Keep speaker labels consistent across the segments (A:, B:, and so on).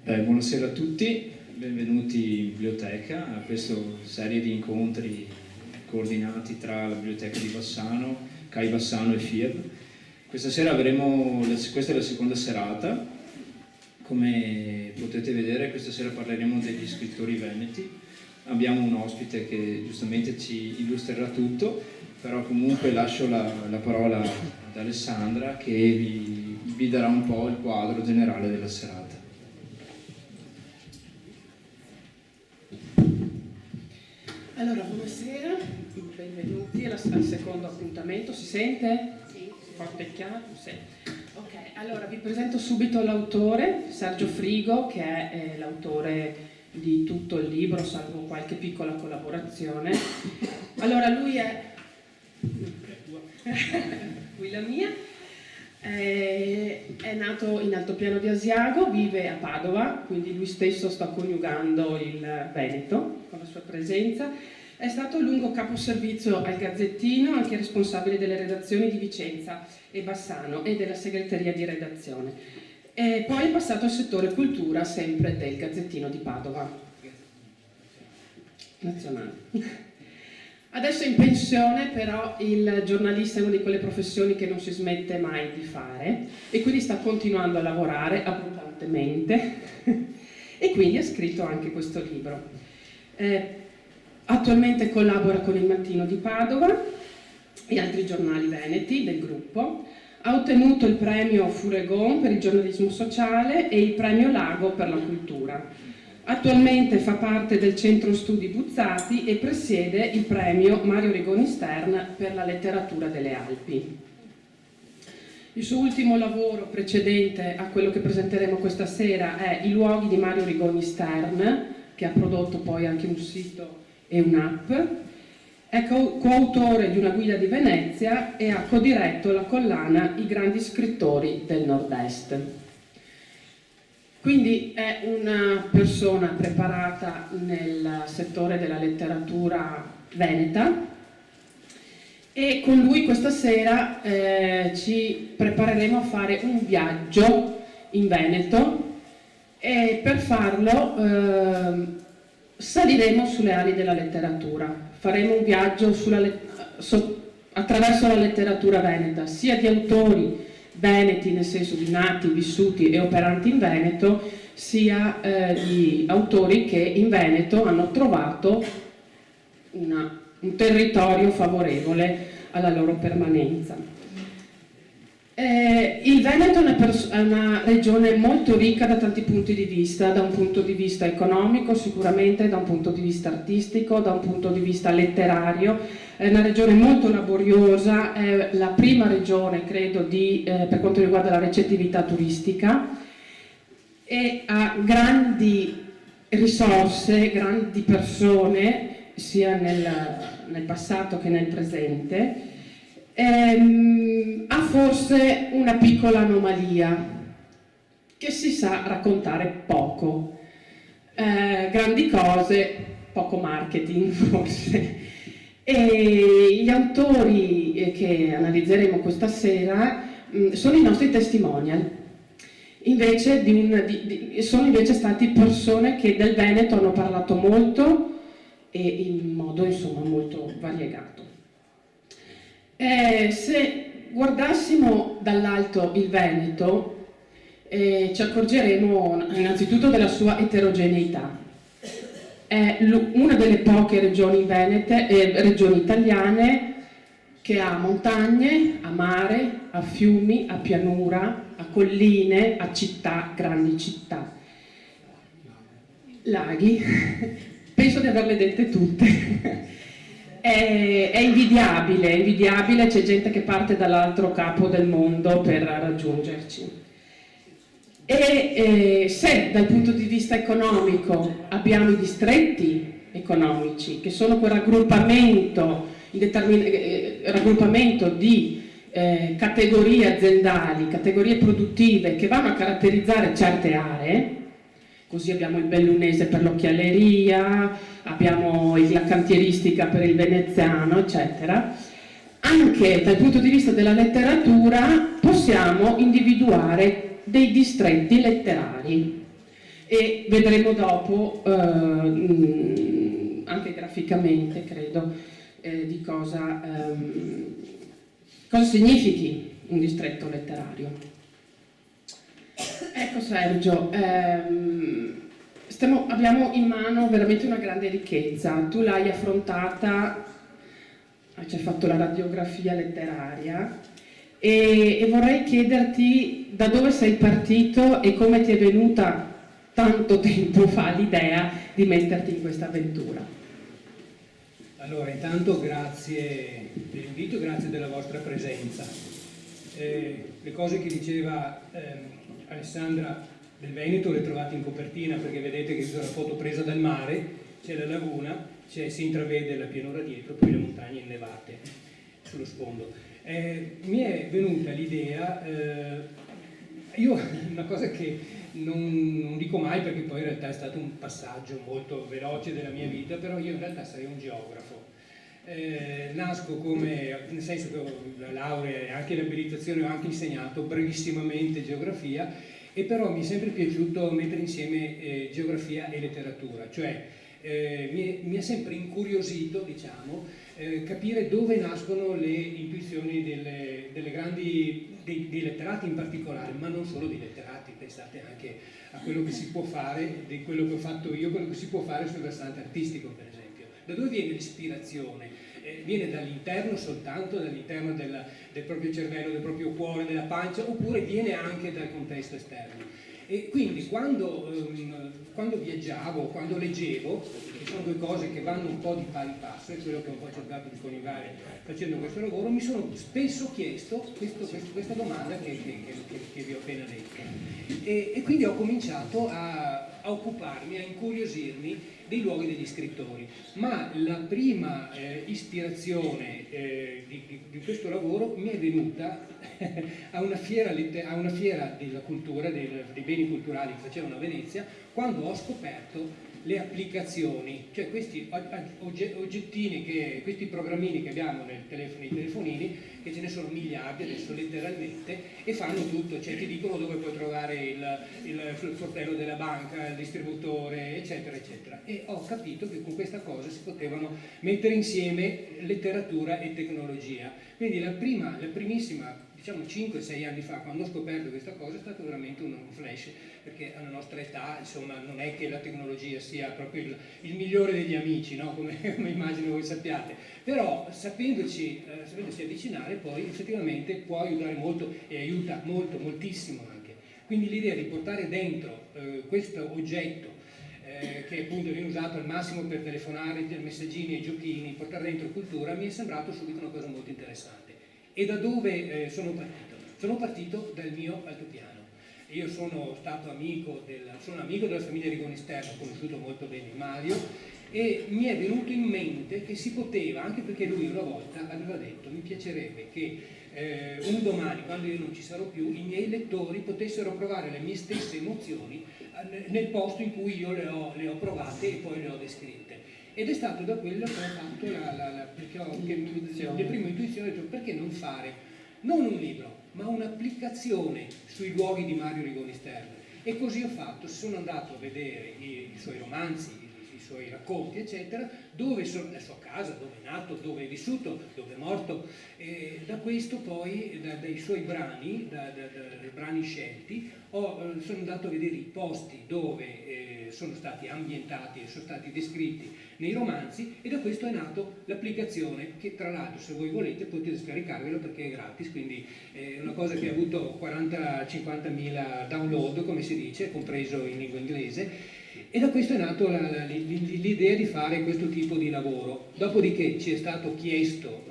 A: Buonasera a tutti, benvenuti in biblioteca a questa serie di incontri coordinati tra la biblioteca di Bassano, CAI Bassano e FIEB. Questa sera questa è la seconda serata. Come potete vedere, questa sera parleremo degli scrittori veneti. Abbiamo un ospite che giustamente ci illustrerà tutto, però comunque lascio la parola ad Alessandra che vi darà un po' il quadro generale della serata.
B: Allora, buonasera, benvenuti al secondo appuntamento. Si sente? Sì. Forte e chiaro? Sì. Ok, allora vi presento subito l'autore, Sergio Frigo, che è l'autore di tutto il libro, salvo qualche piccola collaborazione. Allora, lui è... qui la mia. È nato in altopiano di Asiago, vive a Padova, quindi lui stesso sta coniugando il Veneto con la sua presenza. È stato a lungo caposervizio al Gazzettino, anche responsabile delle redazioni di Vicenza e Bassano e della segreteria di redazione. E poi è passato al settore cultura, sempre del Gazzettino di Padova. Nazionale. Adesso è in pensione, però il giornalista è una di quelle professioni che non si smette mai di fare e quindi sta continuando a lavorare abbondantemente e quindi ha scritto anche questo libro. Attualmente collabora con il Mattino di Padova e altri giornali veneti del gruppo. Ha ottenuto il premio Furegon per il giornalismo sociale e il premio Lago per la cultura. Attualmente fa parte del Centro Studi Buzzati e presiede il premio Mario Rigoni Stern per la letteratura delle Alpi. Il suo ultimo lavoro precedente a quello che presenteremo questa sera è I luoghi di Mario Rigoni Stern, che ha prodotto poi anche un sito e un'app. È coautore di una guida di Venezia e ha codiretto la collana I grandi scrittori del Nord-Est. Quindi è una persona preparata nel settore della letteratura veneta e con lui questa sera ci prepareremo a fare un viaggio in Veneto e per farlo saliremo sulle ali della letteratura. Faremo un viaggio attraverso la letteratura veneta, sia di autori veneti, nel senso di nati, vissuti e operanti in Veneto, sia di autori che in Veneto hanno trovato un territorio favorevole alla loro permanenza. Il Veneto è una regione molto ricca da tanti punti di vista, da un punto di vista economico sicuramente, da un punto di vista artistico, da un punto di vista letterario. È una regione molto laboriosa, è la prima regione, credo, per quanto riguarda la recettività turistica e ha grandi risorse, grandi persone, sia nel passato che nel presente. Ha forse una piccola anomalia, che si sa raccontare poco. Grandi cose, poco marketing forse. E gli autori che analizzeremo questa sera sono i nostri testimonial. Sono invece stati persone che del Veneto hanno parlato molto e in modo insomma molto variegato. Se guardassimo dall'alto il Veneto ci accorgeremo innanzitutto della sua eterogeneità. È una delle poche regioni regioni italiane che ha montagne, a mare, a fiumi, a pianura, a colline, a città, grandi città. Laghi, penso di averle dette tutte. È invidiabile, c'è gente che parte dall'altro capo del mondo per raggiungerci. Se dal punto di vista economico abbiamo i distretti economici, che sono quel raggruppamento di categorie aziendali, categorie produttive che vanno a caratterizzare certe aree, così abbiamo il bellunese per l'occhialeria, abbiamo la cantieristica per il veneziano, eccetera. Anche dal punto di vista della letteratura possiamo individuare dei distretti letterari. e vedremo dopo, anche graficamente credo, di cosa significhi un distretto letterario. Ecco Sergio, abbiamo in mano veramente una grande ricchezza, tu l'hai affrontata, ci hai fatto la radiografia letteraria e vorrei chiederti da dove sei partito e come ti è venuta tanto tempo fa l'idea di metterti in questa avventura.
C: Allora, intanto grazie dell'invito, grazie della vostra presenza. Le cose che diceva Alessandra del Veneto le trovate in copertina, perché vedete che questa è una foto presa dal mare, c'è la laguna, si intravede la pianura dietro, poi le montagne innevate sullo sfondo. Mi è venuta l'idea, io una cosa che non dico mai perché poi in realtà è stato un passaggio molto veloce della mia vita, però io in realtà sarei un geografo. Nasco come, nel senso che ho la laurea e anche l'abilitazione, ho anche insegnato brevissimamente geografia, e però mi è sempre piaciuto mettere insieme geografia e letteratura, cioè mi è sempre incuriosito, diciamo, capire dove nascono le intuizioni delle grandi, dei letterati in particolare, ma non solo dei letterati, pensate anche a quello che si può fare, di quello che ho fatto io, quello che si può fare sul versante artistico, per esempio. Da dove viene l'ispirazione? Viene dall'interno soltanto, dall'interno del proprio cervello, del proprio cuore, della pancia, oppure viene anche dal contesto esterno? E quindi quando viaggiavo, quando leggevo, che sono due cose che vanno un po' di pari passo, è quello che ho un po' cercato di coniugare facendo questo lavoro, mi sono spesso chiesto questa domanda che vi ho appena detto. E quindi ho cominciato a occuparmi, a incuriosirmi dei luoghi degli scrittori, ma la prima ispirazione di questo lavoro mi è venuta a una fiera della cultura, dei beni culturali che facevano a Venezia, quando ho scoperto le applicazioni, cioè questi oggettini, questi programmini che abbiamo nei telefonini, che ce ne sono miliardi adesso letteralmente, e fanno tutto, cioè ti dicono dove puoi trovare il sportello della banca, il distributore, eccetera, eccetera. E ho capito che con questa cosa si potevano mettere insieme letteratura e tecnologia. Quindi la primissima, diciamo 5-6 anni fa, quando ho scoperto questa cosa, è stato veramente un flash, perché alla nostra età, insomma, non è che la tecnologia sia proprio il migliore degli amici, no? come immagino voi sappiate, però sapendoci avvicinare poi effettivamente può aiutare molto, e aiuta molto, moltissimo anche. Quindi l'idea di portare dentro questo oggetto che appunto viene usato al massimo per telefonare, per messaggini e giochini, portare dentro cultura, mi è sembrato subito una cosa molto interessante. E da dove sono partito? Sono partito dal mio altopiano. Io sono stato amico della famiglia Rigoni Stern, ho conosciuto molto bene Mario, e mi è venuto in mente che si poteva, anche perché lui una volta aveva detto: mi piacerebbe che un domani, quando io non ci sarò più, i miei lettori potessero provare le mie stesse emozioni nel posto in cui io le ho provate e poi le ho descritte. Ed è stato da quello che ho fatto le prime intuizioni, ho detto: perché non fare non un libro, ma un'applicazione sui luoghi di Mario Rigoni Stern? E così ho fatto, sono andato a vedere i suoi romanzi, i suoi racconti, eccetera, dove sono, la sua casa, dove è nato, dove è vissuto, dove è morto. E da questo poi, dai suoi brani, dai brani scelti, sono andato a vedere i posti dove sono stati ambientati e sono stati descritti nei romanzi, e da questo è nato l'applicazione, che tra l'altro, se voi volete, potete scaricarvelo perché è gratis, quindi è una cosa che ha avuto 40-50 mila download, come si dice, compreso in lingua inglese. E da questo è nato l'idea di fare questo tipo di lavoro. Dopodiché ci è stato chiesto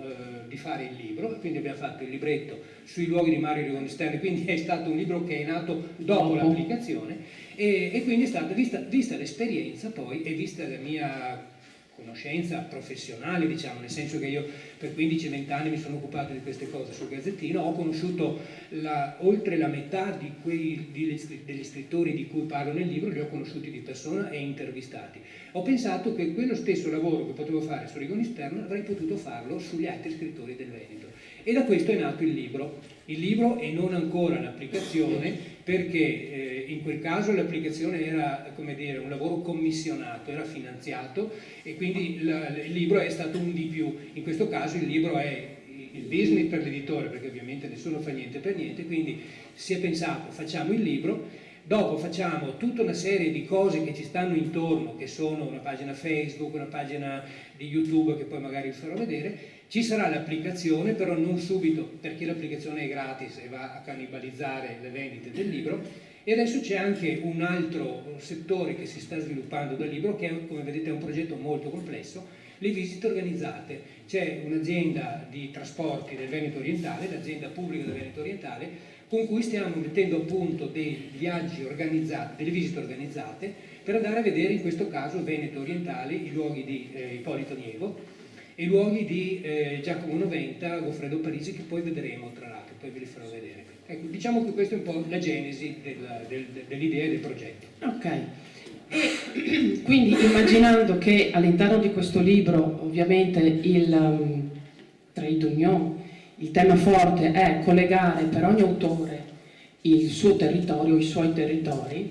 C: di fare il libro, quindi abbiamo fatto il libretto sui luoghi di Mario Rigoni Stern, quindi è stato un libro che è nato dopo l'applicazione, e quindi è stata vista l'esperienza poi, e vista la mia conoscenza professionale, diciamo, nel senso che io per 15-20 anni mi sono occupato di queste cose sul Gazzettino, ho conosciuto oltre la metà degli scrittori di cui parlo nel libro, li ho conosciuti di persona e intervistati. Ho pensato che quello stesso lavoro che potevo fare su Rigoni Stern avrei potuto farlo sugli altri scrittori del Veneto, e da questo è nato il libro. il libro e non ancora l'applicazione, perché in quel caso l'applicazione era, come dire, un lavoro commissionato, era finanziato e quindi il libro è stato un di più. In questo caso il libro è il business per l'editore, perché ovviamente nessuno fa niente per niente, quindi si è pensato facciamo il libro, dopo facciamo tutta una serie di cose che ci stanno intorno, che sono una pagina Facebook, una pagina di YouTube che poi magari vi farò vedere, ci sarà l'applicazione, però non subito, perché l'applicazione è gratis e va a cannibalizzare le vendite del libro. E adesso c'è anche un altro settore che si sta sviluppando dal libro, che è, come vedete, è un progetto molto complesso, le visite organizzate. C'è un'azienda di trasporti del Veneto Orientale, l'azienda pubblica del Veneto Orientale, con cui stiamo mettendo a punto dei viaggi organizzati, delle visite organizzate, per andare a vedere in questo caso Veneto Orientale, i luoghi di Ippolito Nievo, e i luoghi di Giacomo Noventa, Goffredo Parisi, che poi vedremo tra l'altro, poi ve li farò vedere. Ecco, diciamo che questa è un po' la genesi dell'idea e del progetto.
B: Ok, e quindi immaginando che all'interno di questo libro ovviamente il trade union, il tema forte è collegare per ogni autore il suo territorio, i suoi territori,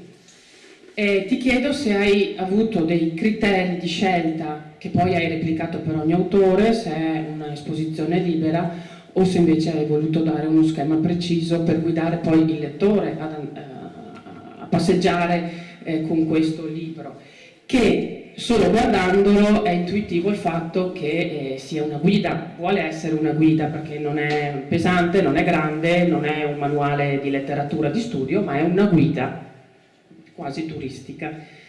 B: e ti chiedo se hai avuto dei criteri di scelta che poi hai replicato per ogni autore, se è un'esposizione libera o se invece hai voluto dare uno schema preciso per guidare poi il lettore a passeggiare con questo libro, che solo guardandolo è intuitivo il fatto che sia una guida, vuole essere una guida perché non è pesante, non è grande, non è un manuale di letteratura di studio, ma è una guida quasi turistica.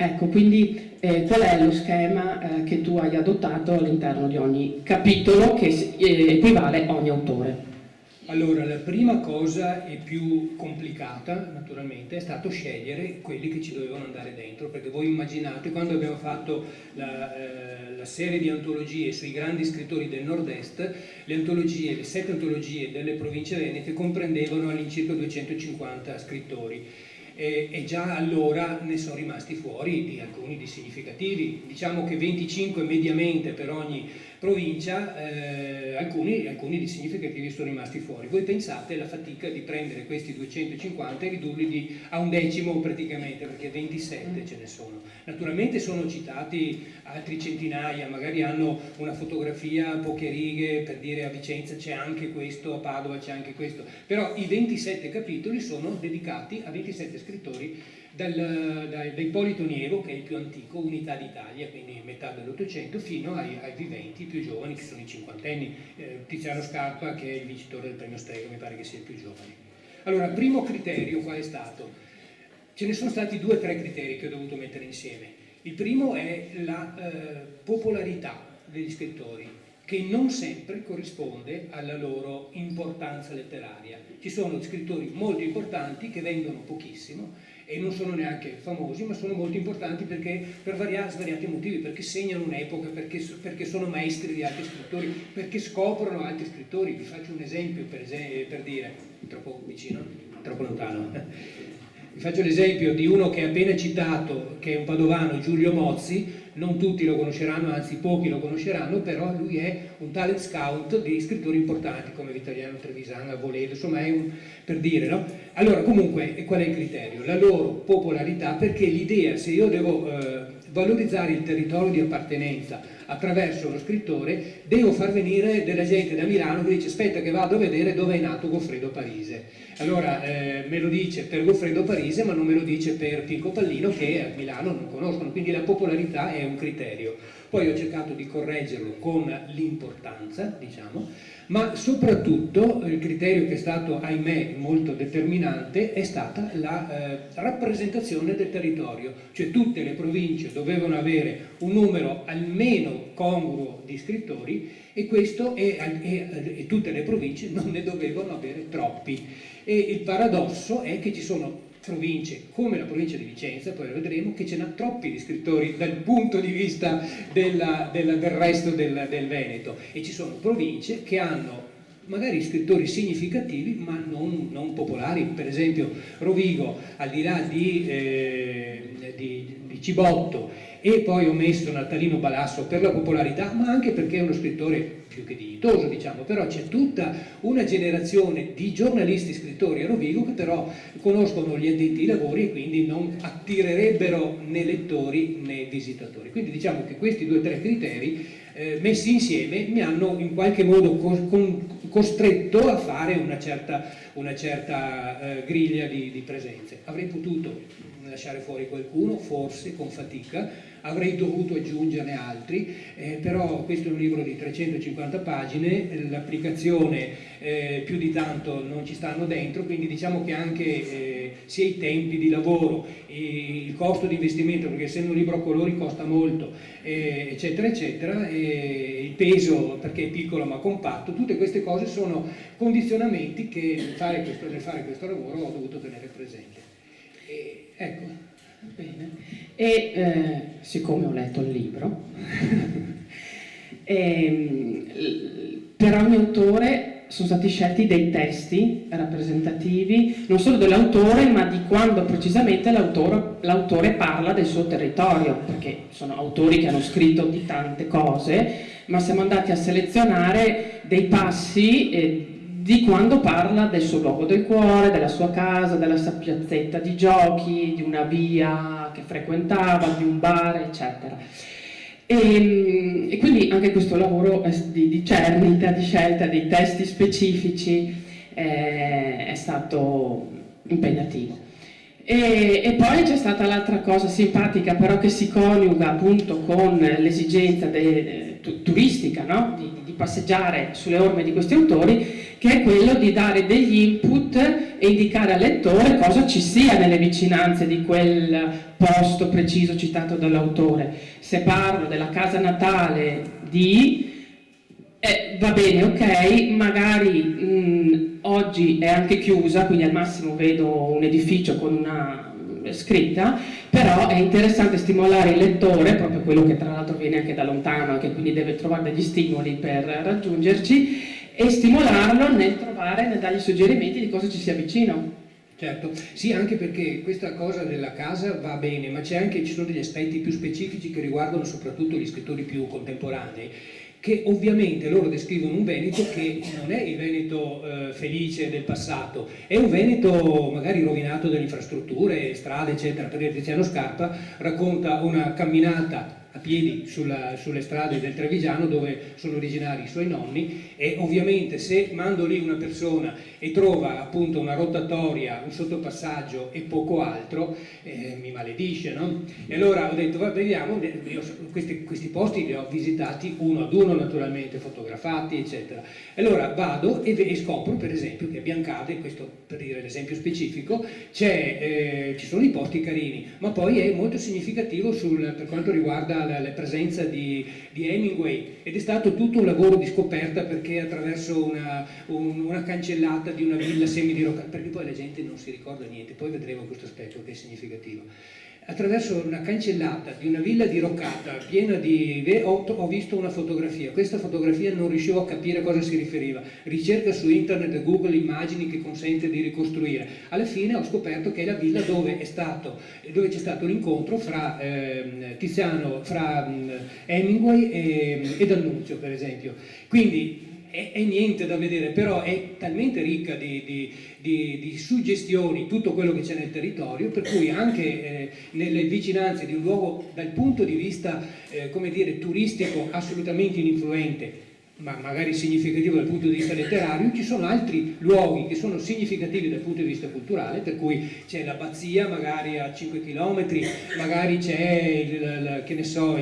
B: Ecco, quindi qual è lo schema che tu hai adottato all'interno di ogni capitolo che equivale a ogni autore?
C: Allora, la prima cosa e più complicata, naturalmente, è stato scegliere quelli che ci dovevano andare dentro, perché voi immaginate, quando abbiamo fatto la serie di antologie sui grandi scrittori del nord-est, le 7 antologie delle province venete comprendevano all'incirca 250 scrittori. E già allora ne sono rimasti fuori di alcuni di significativi, diciamo che 25 mediamente per ogni provincia, alcuni di significativi sono rimasti fuori. Voi pensate alla fatica di prendere questi 250 e ridurli a un decimo praticamente, perché 27 ce ne sono. Naturalmente sono citati altri centinaia, magari hanno una fotografia, poche righe, per dire a Vicenza c'è anche questo, a Padova c'è anche questo, però i 27 capitoli sono dedicati a 27 scrittori da Ippolito Nievo, che è il più antico, Unità d'Italia, quindi metà dell'Ottocento, fino ai viventi più giovani, che sono i cinquantenni, Tiziano Scarpa, che è il vincitore del premio Strega, mi pare che sia il più giovane. Allora, primo criterio qual è stato? Ce ne sono stati 2 o 3 criteri che ho dovuto mettere insieme. Il primo è la popolarità degli scrittori, che non sempre corrisponde alla loro importanza letteraria. Ci sono scrittori molto importanti che vendono pochissimo e non sono neanche famosi, ma sono molto importanti perché per svariati motivi, perché segnano un'epoca, perché sono maestri di altri scrittori, perché scoprono altri scrittori. Vi faccio un esempio per dire, troppo vicino, troppo lontano. Vi faccio l'esempio di uno che è appena citato, che è un padovano, Giulio Mozzi. Non tutti lo conosceranno, anzi pochi lo conosceranno, però lui è un talent scout di scrittori importanti come Vittoriano Trevisan, Avoledo, insomma è per dire, no? Allora, comunque, qual è il criterio? La loro popolarità, perché l'idea, se io devo valorizzare il territorio di appartenenza attraverso lo scrittore, devo far venire della gente da Milano che dice aspetta che vado a vedere dove è nato Goffredo Parise. Allora me lo dice per Goffredo Parise, ma non me lo dice per Pinco Pallino, che a Milano non conoscono, quindi la popolarità è un criterio. Poi ho cercato di correggerlo con l'importanza, diciamo, ma soprattutto il criterio che è stato, ahimè, molto determinante è stata la rappresentazione del territorio, cioè tutte le province dovevano avere un numero almeno congruo di scrittori e questo e tutte le province non ne dovevano avere troppi. E il paradosso è che ci sono province come la provincia di Vicenza, poi lo vedremo, che ce n'ha troppi di scrittori dal punto di vista del resto del Veneto, e ci sono province che hanno magari scrittori significativi ma non popolari. Per esempio Rovigo, al di là di Cibotto, e poi ho messo Natalino Balasso per la popolarità, ma anche perché è uno scrittore più che dignitoso, diciamo, però c'è tutta una generazione di giornalisti scrittori a Rovigo che però conoscono gli addetti ai lavori e quindi non attirerebbero né lettori né visitatori. Quindi diciamo che questi 2 o 3 criteri messi insieme mi hanno in qualche modo costretto a fare una certa griglia di presenze. Avrei potuto lasciare fuori qualcuno, forse con fatica, avrei dovuto aggiungerne altri, però questo è un libro di 350 pagine, l'applicazione più di tanto non ci stanno dentro, quindi diciamo che anche sia i tempi di lavoro, il costo di investimento, perché essendo un libro a colori costa molto, eccetera eccetera, il peso perché è piccolo ma compatto, tutte queste cose sono condizionamenti che nel fare questo lavoro ho dovuto tenere presente. Ecco.
B: Bene. E siccome ho letto il libro, per ogni autore sono stati scelti dei testi rappresentativi non solo dell'autore ma di quando precisamente l'autore parla del suo territorio, perché sono autori che hanno scritto di tante cose, ma siamo andati a selezionare dei passi di quando parla del suo luogo del cuore, della sua casa, della sua piazzetta di giochi, di una via che frequentava, di un bar, eccetera. E quindi anche questo lavoro di cernita, di scelta dei testi specifici è stato impegnativo. E poi c'è stata l'altra cosa simpatica, però che si coniuga appunto con l'esigenza turistica, no? di passeggiare sulle orme di questi autori, che è quello di dare degli input e indicare al lettore cosa ci sia nelle vicinanze di quel posto preciso citato dall'autore. Se parlo della casa natale va bene, ok, magari oggi è anche chiusa, quindi al massimo vedo un edificio con una scritta, però è interessante stimolare il lettore, proprio quello che tra l'altro viene anche da lontano e che quindi deve trovare degli stimoli per raggiungerci, e stimolarlo nel dargli suggerimenti di cosa ci sia vicino.
C: Certo, sì, anche perché questa cosa della casa va bene, ma ci sono degli aspetti più specifici che riguardano soprattutto gli scrittori più contemporanei, che ovviamente loro descrivono un Veneto che non è il Veneto felice del passato, è un Veneto magari rovinato dalle infrastrutture, strade, eccetera. Per Tiziano Scarpa racconta una camminata a piedi sulle strade del Trevigiano dove sono originari i suoi nonni, e ovviamente se mando lì una persona e trova appunto una rotatoria, un sottopassaggio e poco altro, mi maledisce, no? E allora ho detto, vediamo, io questi posti li ho visitati uno ad uno naturalmente, fotografati, eccetera. E allora vado e scopro per esempio che a Biancade, questo per dire l'esempio specifico, ci sono i posti carini, ma poi è molto significativo per quanto riguarda la presenza di Hemingway, ed è stato tutto un lavoro di scoperta, perché attraverso una cancellata di una villa semidiroccata, perché poi la gente non si ricorda niente, poi vedremo questo aspetto che è significativo. Attraverso una cancellata di una villa diroccata piena ho visto una fotografia. Questa fotografia non riuscivo a capire a cosa si riferiva. Ricerca su internet, Google immagini che consente di ricostruire. Alla fine ho scoperto che è la villa dove c'è stato l'incontro fra Hemingway e D'Annunzio, per esempio. Quindi è niente da vedere, però è talmente ricca di suggestioni tutto quello che c'è nel territorio, per cui anche nelle vicinanze di un luogo dal punto di vista come dire, turistico assolutamente ininfluente, ma magari significativo dal punto di vista letterario, ci sono altri luoghi che sono significativi dal punto di vista culturale, per cui c'è l'abbazia magari a 5 km, magari c'è che ne so,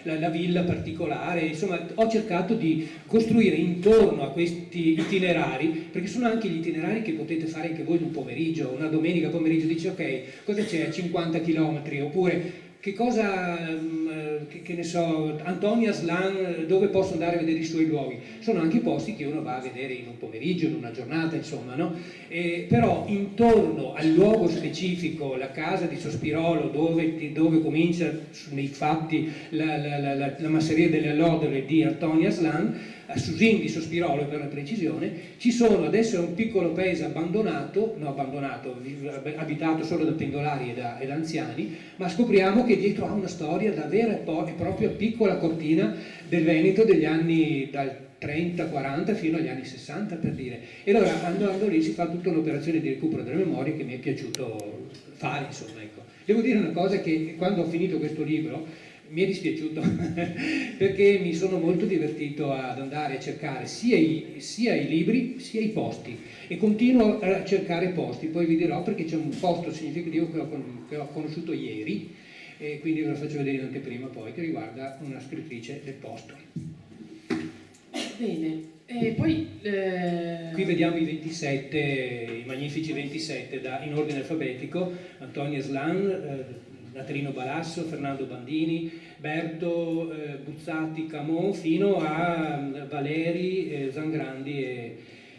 C: la villa particolare. Insomma, ho cercato di costruire intorno a questi itinerari, perché sono anche gli itinerari che potete fare anche voi un pomeriggio, una domenica pomeriggio, dici ok, cosa c'è a 50 km, oppure che cosa che ne so, Antonia Aslan, dove posso andare a vedere i suoi luoghi? Sono anche posti che uno va a vedere in un pomeriggio, in una giornata, insomma, no? Però intorno al luogo specifico, la casa di Sospirolo, dove comincia nei fatti la masseria delle allodole di Antonia Aslan, a Susin di Sospirolo per la precisione, ci sono, adesso è un piccolo paese abbandonato, abitato solo da pendolari e da anziani, ma scopriamo che dietro ha una storia da vera e propria piccola cortina del Veneto degli anni dal 30-40 fino agli anni 60, per dire. E allora andando lì si fa tutta un'operazione di recupero delle memorie che mi è piaciuto fare, insomma, ecco. Devo dire una cosa, che quando ho finito questo libro mi è dispiaciuto perché mi sono molto divertito ad andare a cercare sia i libri sia i posti, e continuo a cercare posti. Poi vi dirò perché c'è un posto significativo che ho conosciuto ieri, e quindi ve lo faccio vedere in anteprima poi, che riguarda una scrittrice del posto.
B: Bene, e poi
C: qui vediamo i 27, i magnifici 27 in ordine alfabetico: Antonia Aslan, Natalino Balasso, Fernando Bandini, Berto, Buzzati, Camon, fino a Valeri, Zangrandi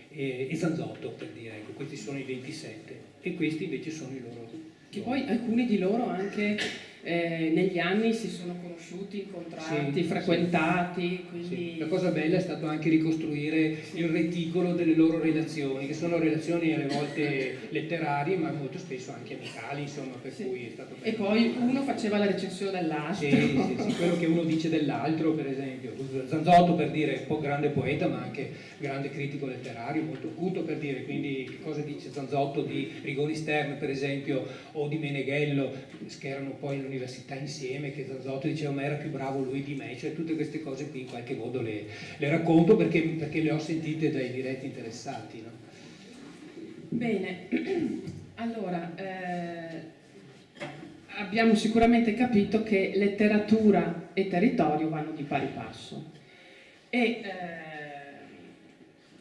C: e Zanzotto, per dire. Ecco, questi sono i 27 e questi invece sono i loro.
B: Che poi alcuni di loro anche negli anni si sono conosciuti, incontrati,
C: sì,
B: frequentati.
C: Sì.
B: Quindi...
C: Sì. La cosa bella è stato anche ricostruire il reticolo delle loro relazioni, che sono relazioni alle volte letterarie, ma molto spesso anche amicali, insomma, per cui è stato bello.
B: E poi uno faceva la recensione dell'altro.
C: Sì, quello che uno dice dell'altro, per esempio. Zanzotto, per dire, un po' grande poeta, ma anche grande critico letterario, molto acuto, per dire. Quindi che cosa dice Zanzotto di Rigoni Stern, per esempio, o di Meneghello, che erano poi all'università insieme, che Zanzotto diceva ma era più bravo lui di me. Cioè tutte queste cose qui in qualche modo le racconto perché le ho sentite dai diretti interessati, no?
B: Bene, allora abbiamo sicuramente capito che letteratura e territorio vanno di pari passo, e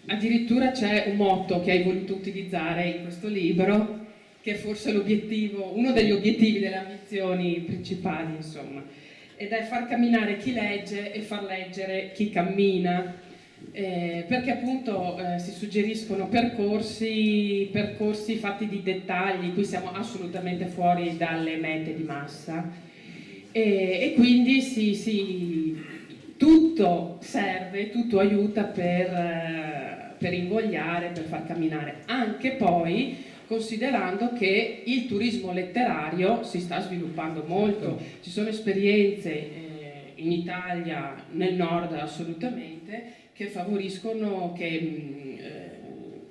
B: addirittura c'è un motto che hai voluto utilizzare in questo libro, che è forse uno degli obiettivi, delle ambizioni principali, insomma, ed è far camminare chi legge e far leggere chi cammina, perché appunto si suggeriscono percorsi fatti di dettagli. Qui siamo assolutamente fuori dalle mete di massa, e quindi tutto serve, tutto aiuta per invogliare, per far camminare, anche poi considerando che il turismo letterario si sta sviluppando molto. Ci sono esperienze in Italia, nel nord assolutamente, che favoriscono,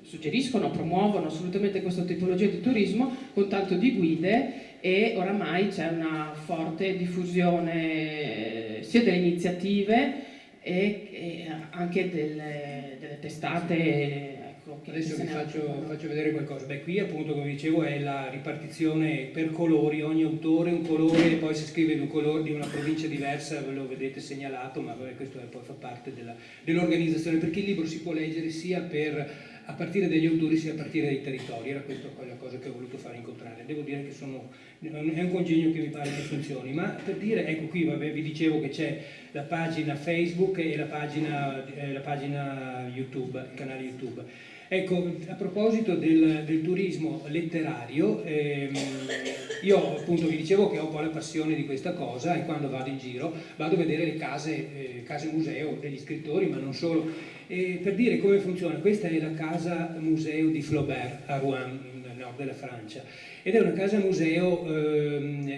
B: suggeriscono, promuovono assolutamente questa tipologia di turismo con tanto di guide, e oramai c'è una forte diffusione sia delle iniziative e anche delle testate.
C: Adesso vi faccio vedere qualcosa. Beh, qui appunto, come dicevo, è la ripartizione per colori, ogni autore un colore, e poi si scrive di un colore di una provincia diversa, ve lo vedete segnalato, ma vabbè, questo poi fa parte dell'organizzazione, perché il libro si può leggere sia a partire dagli autori sia a partire dai territori. Era questa la cosa che ho voluto fare incontrare. Devo dire che è un congegno che mi pare che funzioni, ma per dire, ecco qui, vabbè, vi dicevo che c'è la pagina Facebook e la pagina YouTube, il canale YouTube. Ecco, a proposito del turismo letterario, io appunto vi dicevo che ho un po' la passione di questa cosa, e quando vado in giro vado a vedere le case museo degli scrittori, ma non solo. Per dire come funziona, questa è la casa museo di Flaubert a Rouen, nel nord della Francia, ed è una casa museo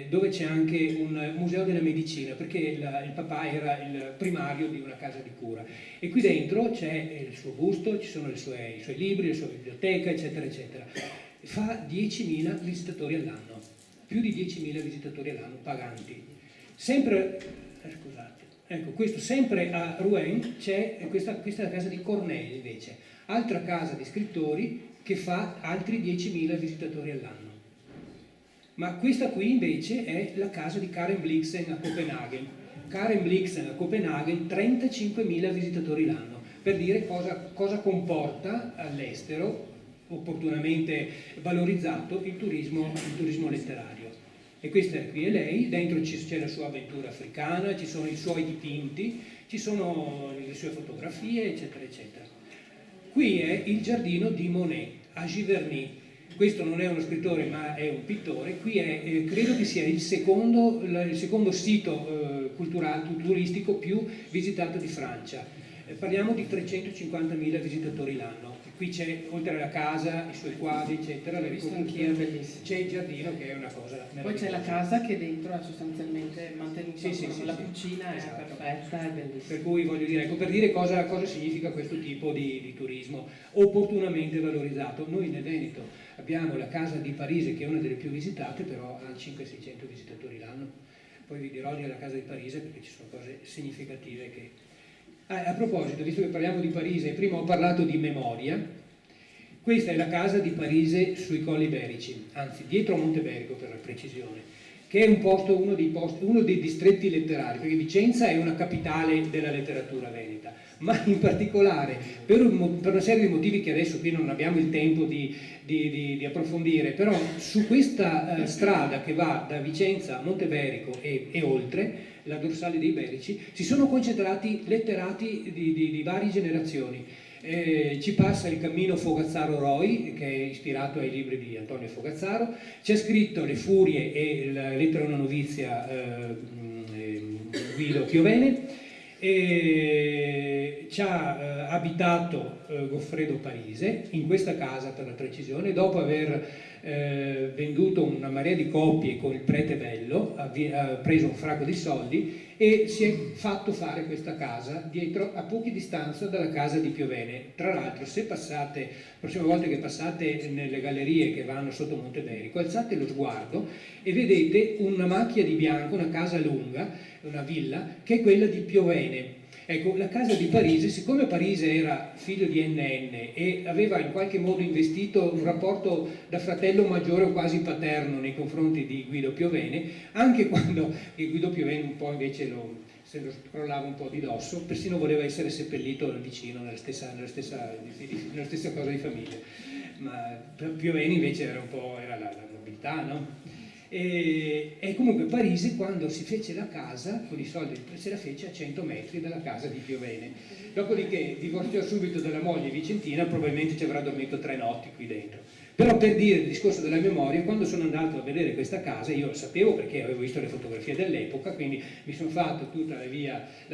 C: dove c'è anche un museo della medicina, perché il papà era il primario di una casa di cura, e qui dentro c'è il suo busto, ci sono i suoi libri, la sua biblioteca, eccetera eccetera. Fa 10.000 visitatori all'anno, più di 10.000 visitatori all'anno paganti. Sempre, scusate, ecco, questo sempre a Rouen c'è questa è la casa di Corneille, invece, altra casa di scrittori che fa altri 10.000 visitatori all'anno. Ma questa qui invece è la casa di Karen Blixen a Copenaghen. Karen Blixen a Copenaghen, 35.000 visitatori l'anno, per dire cosa comporta all'estero, opportunamente valorizzato, il turismo letterario. e questa qui è lei, dentro c'è la sua avventura africana, ci sono i suoi dipinti, ci sono le sue fotografie, eccetera, eccetera. Qui è il giardino di Monet, a Giverny. Questo non è uno scrittore ma è un pittore. Qui è, credo che sia il secondo sito turistico più visitato di Francia. Parliamo di 350.000 visitatori l'anno. Qui c'è, oltre alla casa, i suoi quadri, eccetera, l'ho visto
B: anch'io, è bellissimo.
C: C'è il giardino che è una cosa
B: Poi c'è la casa che dentro è sostanzialmente mantenuta, la cucina è
C: esatto.
B: perfetta, è bellissima.
C: Per cui voglio dire, ecco, per dire cosa significa questo tipo di turismo opportunamente valorizzato. Noi nel Veneto abbiamo la casa di Parise, che è una delle più visitate, però ha 500-600 visitatori l'anno. Poi vi dirò della casa di Parise perché ci sono cose significative che... a proposito, visto che parliamo di Parise, prima ho parlato di memoria, questa è la casa di Parise sui Colli Iberici, anzi dietro a Monteberico per la precisione, che è uno dei distretti letterari, perché Vicenza è una capitale della letteratura veneta, ma in particolare per una serie di motivi che adesso qui non abbiamo il tempo di approfondire, però su questa strada che va da Vicenza a Monteberico e oltre, la dorsale dei Iberici, si sono concentrati letterati di varie generazioni. Ci passa il cammino Fogazzaro-Roi, che è ispirato ai libri di Antonio Fogazzaro, c'è scritto Le Furie e la lettera a una novizia Guido Piovene, ci ha abitato Goffredo Parise in questa casa, per la precisione, dopo aver venduto una marea di copie con il prete Bello, ha preso un fracco di soldi e si è fatto fare questa casa dietro, a pochi distanza dalla casa di Piovene. Tra l'altro, se passate, la prossima volta che passate nelle gallerie che vanno sotto Monteberico, alzate lo sguardo e vedete una macchia di bianco, una casa lunga, una villa, che è quella di Piovene. Ecco, la casa di Parise, siccome Parise era figlio di NN e aveva in qualche modo investito un rapporto da fratello maggiore o quasi paterno nei confronti di Guido Piovene, anche quando Guido Piovene un po' invece se lo scrollava un po' di dosso, persino voleva essere seppellito vicino nella stessa cosa di famiglia, ma Piovene invece era la nobiltà, no? E comunque Parise, quando si fece la casa, con i soldi se la fece a 100 metri dalla casa di Piovene. Dopodiché divorziò subito dalla moglie vicentina, probabilmente ci avrà dormito 3 notti qui dentro. Però, per dire il discorso della memoria, quando sono andato a vedere questa casa, io lo sapevo perché avevo visto le fotografie dell'epoca, quindi mi sono fatto tutta la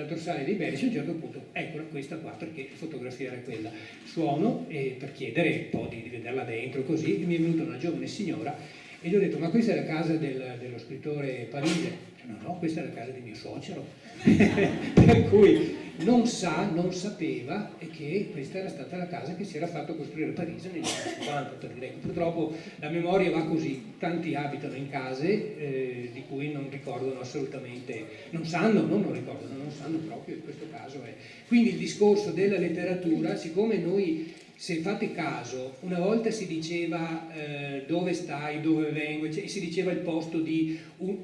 C: dorsale dei Iberici, a un certo punto, eccola questa qua, perché la fotografia era quella. Suono per chiedere un po' di vederla dentro, così, e mi è venuta una giovane signora e gli ho detto: ma questa è la casa dello scrittore Parise? No, questa è la casa di mio suocero. Per cui non sapeva che questa era stata la casa che si era fatto costruire Parise negli anni 50, per dire. Purtroppo la memoria va così, tanti abitano in case di cui non ricordano assolutamente, non sanno proprio, in questo caso è. Quindi il discorso della letteratura, siccome noi, se fate caso, una volta si diceva dove stai, dove vengo, e si diceva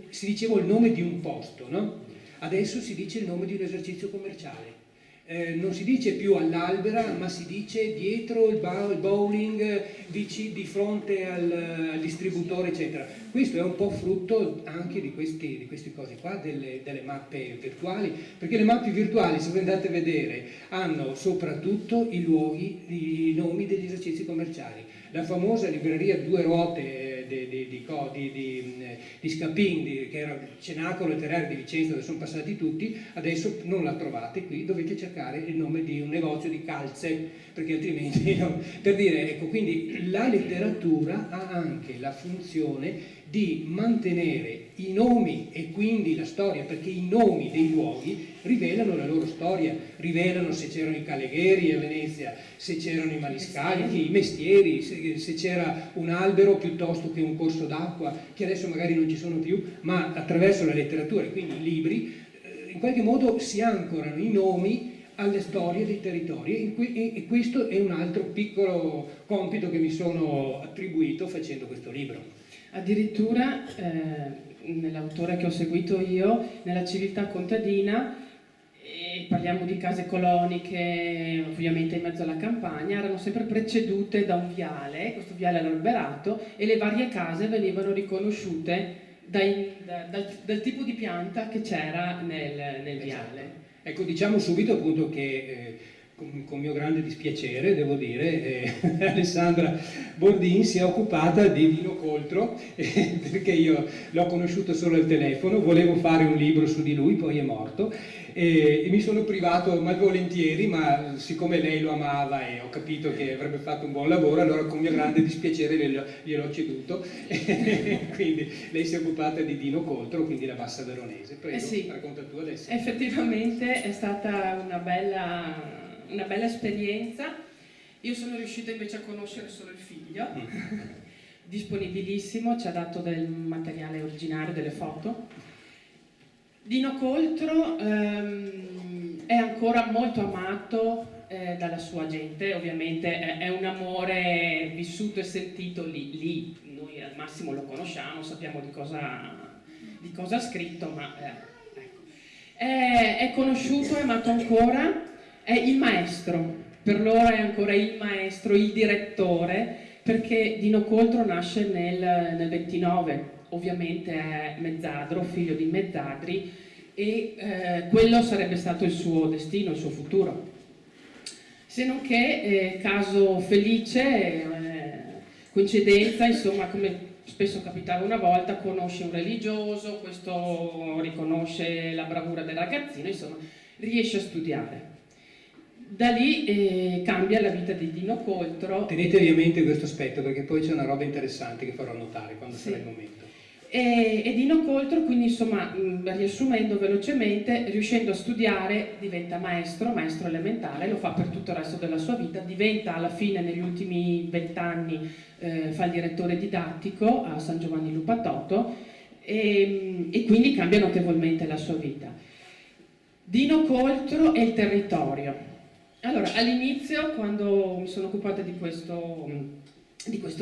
C: si diceva il nome di un posto, no? Adesso si dice il nome di un esercizio commerciale. Non si dice più all'Albera, ma si dice dietro il bowling, di fronte al distributore, eccetera. Questo è un po' frutto anche di queste cose qua, delle mappe virtuali, perché le mappe virtuali, se voi andate a vedere, hanno soprattutto i luoghi, i nomi degli esercizi commerciali. La famosa libreria Due Ruote di Scapin, che era il cenacolo letterario di Vicenza, dove sono passati tutti, adesso non la trovate qui, dovete cercare il nome di un negozio di calze, perché altrimenti no. Per dire, ecco, quindi la letteratura ha anche la funzione di mantenere i nomi e quindi la storia, perché i nomi dei luoghi rivelano la loro storia, rivelano se c'erano i Calegheri a Venezia, se c'erano i maniscalchi, i mestieri, se c'era un albero piuttosto che un corso d'acqua, che adesso magari non ci sono più, ma attraverso la letteratura e quindi i libri, in qualche modo si ancorano i nomi alle storie dei territori, e questo è un altro piccolo compito che mi sono attribuito facendo questo libro.
B: Addirittura nell'autore che ho seguito io, nella civiltà contadina, parliamo di case coloniche ovviamente in mezzo alla campagna, erano sempre precedute da un viale, questo viale era alberato, e le varie case venivano riconosciute dal tipo di pianta che c'era nel viale.
C: Ecco, diciamo subito appunto che con mio grande dispiacere, devo dire, Alessandra Bordin si è occupata di Dino Coltro, perché io l'ho conosciuto solo al telefono, volevo fare un libro su di lui, poi è morto, e mi sono privato malvolentieri, ma siccome lei lo amava e ho capito che avrebbe fatto un buon lavoro, allora con mio grande dispiacere gliel'ho ceduto. Quindi lei si è occupata di Dino Coltro, quindi la Bassa Veronese. Prego,
B: sì,
C: racconta tu adesso.
B: Effettivamente è stata una bella esperienza. Io sono riuscita invece a conoscere solo il figlio, disponibilissimo, ci ha dato del materiale originario, delle foto. Dino Coltro è ancora molto amato dalla sua gente, ovviamente è un amore vissuto e sentito lì. Noi al massimo lo conosciamo, sappiamo di cosa ha scritto, ma ecco. È conosciuto, è amato ancora, è il maestro, per loro è ancora il maestro, il direttore, perché Dino Coltro nasce nel 29, ovviamente è mezzadro, figlio di mezzadri, e quello sarebbe stato il suo destino, il suo futuro. Se non che, caso felice, coincidenza, insomma, come spesso capitava una volta, conosce un religioso, questo riconosce la bravura del ragazzino, insomma, riesce a studiare. Da lì cambia la vita di Dino Coltro.
C: Tenetevi a mente questo aspetto, perché poi c'è una roba interessante che farò notare quando sarà il momento.
B: E Dino Coltro, quindi insomma, riassumendo velocemente, riuscendo a studiare diventa maestro elementare, lo fa per tutto il resto della sua vita, diventa alla fine, negli ultimi 20 anni, fa il direttore didattico a San Giovanni Lupatoto e quindi cambia notevolmente la sua vita. Dino Coltro e il territorio. Allora, all'inizio, quando mi sono occupata di questo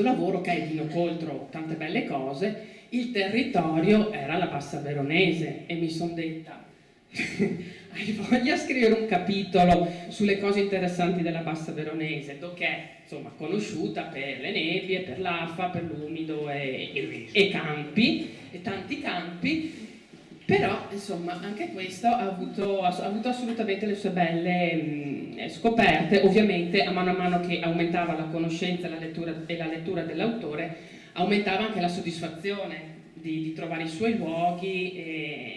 B: lavoro, che è Dino Coltro, tante belle cose, il territorio era la Bassa Veronese e mi sono detta hai voglia di scrivere un capitolo sulle cose interessanti della Bassa Veronese, che è insomma conosciuta per le nebbie, per l'affa, per l'umido e campi, e tanti campi, però insomma anche questo ha avuto assolutamente le sue belle scoperte. Ovviamente a mano che aumentava la conoscenza e la lettura dell'autore, aumentava anche la soddisfazione di trovare i suoi luoghi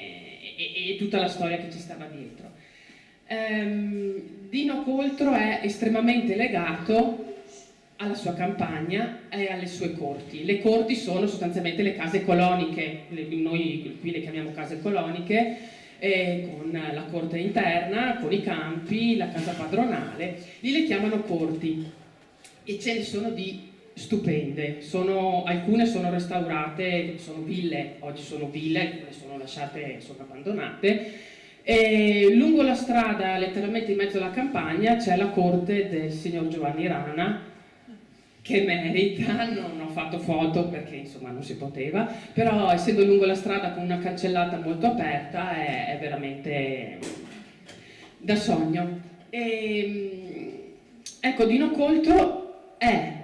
B: e tutta la storia che ci stava dietro. Dino Coltro è estremamente legato alla sua campagna e alle sue corti. Le corti sono sostanzialmente le case coloniche, noi qui le chiamiamo case coloniche, con la corte interna, con i campi, la casa padronale, lì le chiamano corti e ce ne sono di stupende, alcune sono restaurate, sono ville, oggi sono ville, alcune sono lasciate, sono abbandonate. E lungo la strada, letteralmente in mezzo alla campagna, c'è la corte del signor Giovanni Rana, che merita, non ho fatto foto perché insomma non si poteva, però essendo lungo la strada con una cancellata molto aperta è veramente da sogno. Ecco, Dino Coltro è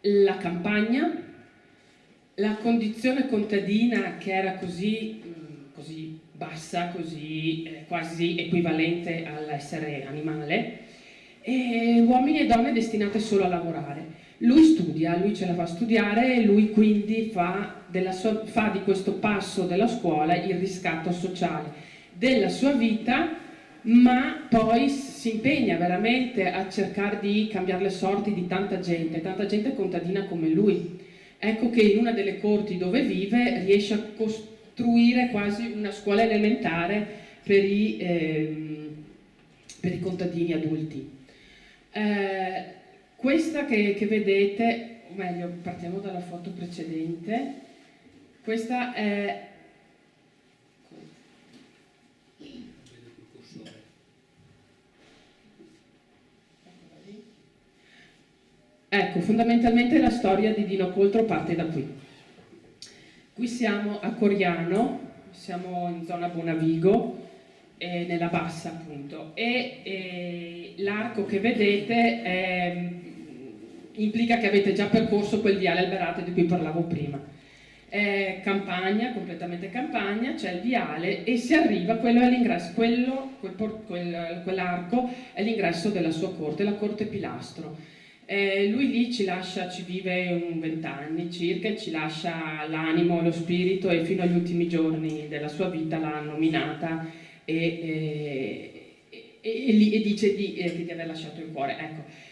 B: la campagna, la condizione contadina che era così bassa, così quasi equivalente all'essere animale, e uomini e donne destinate solo a lavorare. Lui studia, lui ce la fa studiare, lui quindi fa di questo passo della scuola il riscatto sociale della sua vita, ma poi si impegna veramente a cercare di cambiare le sorti di tanta gente contadina come lui. Ecco che in una delle corti dove vive riesce a costruire quasi una scuola elementare per i contadini adulti. Questa che vedete, o meglio, partiamo dalla foto precedente, questa è ecco, fondamentalmente la storia di Dino Coltro parte da qui. Qui siamo a Coriano, siamo in zona Bonavigo, nella bassa appunto, e l'arco che vedete implica che avete già percorso quel viale Alberate di cui parlavo prima. È campagna, completamente campagna, c'è il viale e si arriva, quello è l'ingresso, quell'arco è l'ingresso della sua corte, la corte Pilastro. Lui lì ci vive 20 anni circa, ci lascia l'animo, lo spirito e fino agli ultimi giorni della sua vita l'ha nominata e dice di aver lasciato il cuore. Ecco.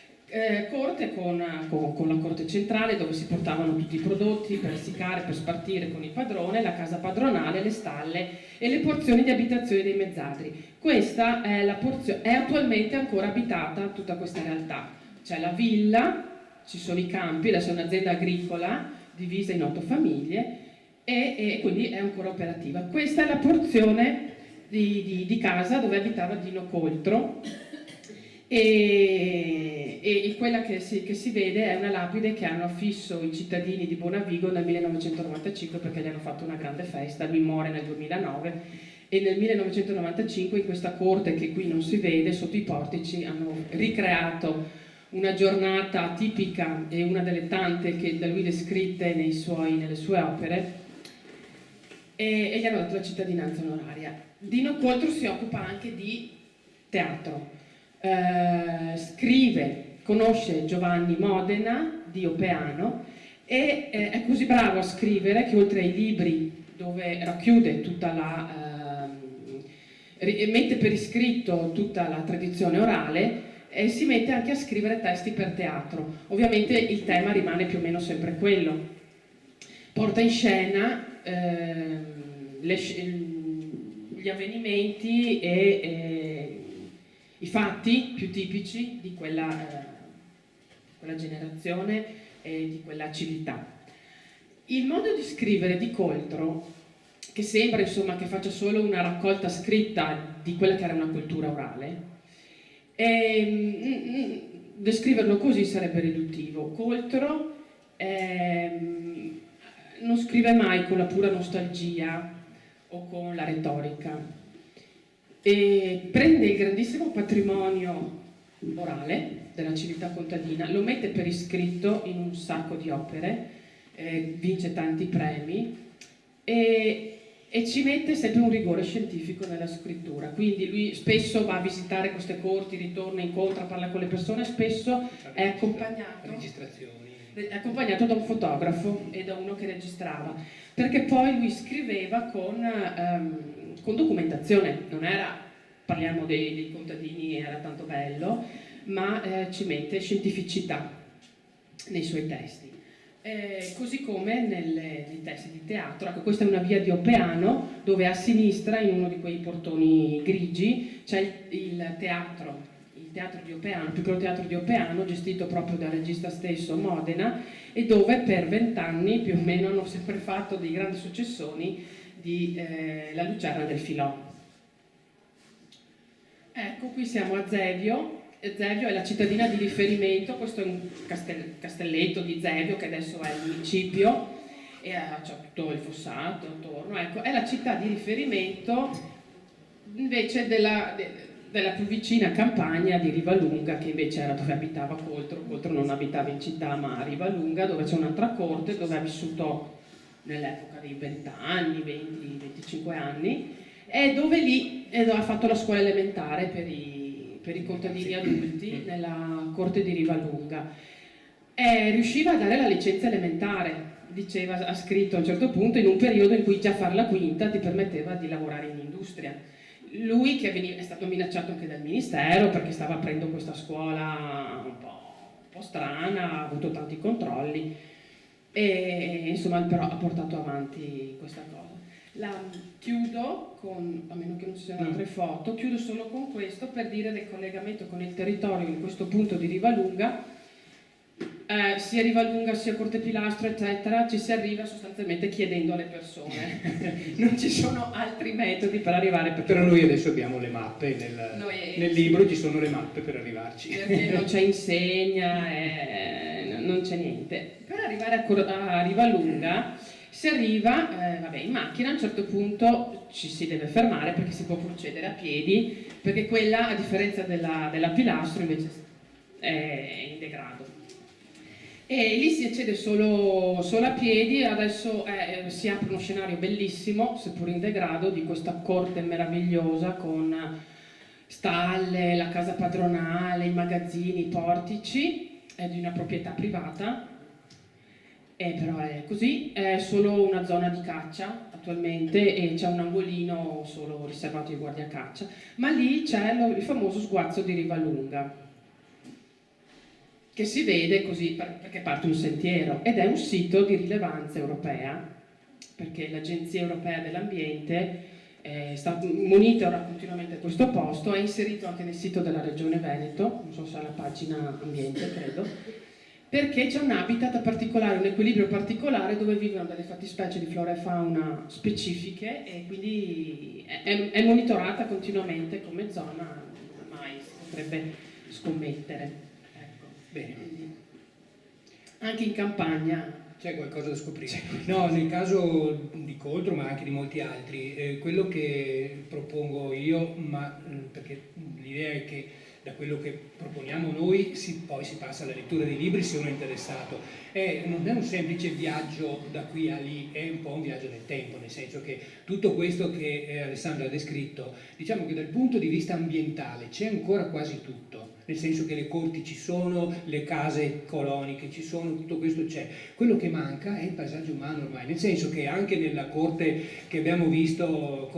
B: Corte con la corte centrale dove si portavano tutti i prodotti per essiccare, per spartire con il padrone, la casa padronale, le stalle e le porzioni di abitazione dei mezzadri. Questa è la porzione, è attualmente ancora abitata tutta questa realtà. C'è la villa, ci sono i campi, adesso è un'azienda agricola divisa in 8 famiglie e quindi è ancora operativa. Questa è la porzione di casa dove abitava Dino Coltro e quella che si vede è una lapide che hanno affisso i cittadini di Bonavigo nel 1995 perché gli hanno fatto una grande festa. Lui muore nel 2009 e nel 1995 in questa corte che qui non si vede sotto i portici hanno ricreato una giornata tipica e una delle tante che da lui descritte nelle sue opere e gli hanno dato la cittadinanza onoraria. Dino Coltro si occupa anche di teatro, scrive, conosce Giovanni Modena di Opeano e è così bravo a scrivere che oltre ai libri dove racchiude mette per iscritto tutta la tradizione orale, si mette anche a scrivere testi per teatro. Ovviamente il tema rimane più o meno sempre quello. Porta in scena gli avvenimenti e i fatti più tipici di quella generazione e di quella civiltà. Il modo di scrivere di Coltro, che sembra insomma che faccia solo una raccolta scritta di quella che era una cultura orale, descriverlo così sarebbe riduttivo. Coltro non scrive mai con la pura nostalgia o con la retorica, e prende il grandissimo patrimonio orale della civiltà contadina, lo mette per iscritto in un sacco di opere, vince tanti premi e ci mette sempre un rigore scientifico nella scrittura. Quindi lui spesso va a visitare queste corti, ritorna, incontra, parla con le persone, spesso è accompagnato da un fotografo e da uno che registrava, perché poi lui scriveva con documentazione, non era, parliamo dei contadini, era tanto bello, ma ci mette scientificità nei suoi testi. Così come nei testi di teatro. Ecco, questa è una via di Opeano dove a sinistra, in uno di quei portoni grigi, c'è il teatro di Opeano, il piccolo teatro di Opeano, gestito proprio dal regista stesso Modena, e dove per 20 anni più o meno hanno sempre fatto dei grandi successoni di La Lucerna del Filò. Ecco, qui siamo a Zevio. Zevio è la cittadina di riferimento, questo è un castelletto di Zevio che adesso è il municipio e c'è tutto il fossato attorno, ecco, è la città di riferimento invece della più vicina campagna di Rivalunga, che invece era dove abitava Coltro. Coltro non abitava in città ma a Rivalunga, dove c'è un'altra corte dove ha vissuto nell'epoca dei 20 anni, 20-25 anni, e dove lì ha fatto la scuola elementare per i contadini adulti nella corte di Rivalunga. Riusciva a dare la licenza elementare, ha scritto a un certo punto, in un periodo in cui già fare la quinta ti permetteva di lavorare in industria. Lui che è stato minacciato anche dal ministero perché stava aprendo questa scuola un po' strana, ha avuto tanti controlli e insomma però ha portato avanti questa cosa. Chiudo a meno che non ci siano altre foto, chiudo solo con questo per dire del collegamento con il territorio in questo punto di Rivalunga, sia Rivalunga sia Corte Pilastro eccetera, ci si arriva sostanzialmente chiedendo alle persone, non ci sono altri metodi per arrivare.
C: Però noi adesso abbiamo le mappe, nel libro ci sono le mappe per arrivarci.
B: Perché non c'è insegna, non c'è niente. Per arrivare a Rivalunga si arriva in macchina, a un certo punto ci si deve fermare perché si può procedere a piedi, perché quella, a differenza della Pilastro, invece è in degrado. E lì si accede solo a piedi. Adesso si apre uno scenario bellissimo, seppur in degrado, di questa corte meravigliosa con stalle, la casa padronale, i magazzini, i portici. È di una proprietà privata, però è così. È solo una zona di caccia attualmente e c'è un angolino solo riservato ai guardiacaccia, ma lì c'è il famoso sguazzo di Rivalunga, che si vede così perché parte un sentiero ed è un sito non europea, perché l'Agenzia Europea dell'Ambiente monitora continuamente questo posto, è inserito anche nel sito della Regione Veneto, non so se è la pagina ambiente, credo, perché c'è un habitat particolare, un equilibrio particolare dove vivono delle fattispecie di flora e fauna specifiche e quindi è monitorata continuamente come zona, mai si potrebbe scommettere. Ecco.
C: Bene.
B: Anche in campagna
C: c'è qualcosa da scoprire. No, nel caso di Coldro, ma anche di molti altri, quello che propongo io, perché l'idea è che da quello che proponiamo noi poi si passa alla lettura dei libri se uno è interessato. Non è un semplice viaggio da qui a lì, è un po' un viaggio nel tempo, nel senso che tutto questo che Alessandro ha descritto, diciamo che dal punto di vista ambientale c'è ancora quasi tutto, nel senso che le corti ci sono, le case coloniche ci sono, tutto questo c'è. Quello che manca è il paesaggio umano ormai, nel senso che anche nella corte che abbiamo visto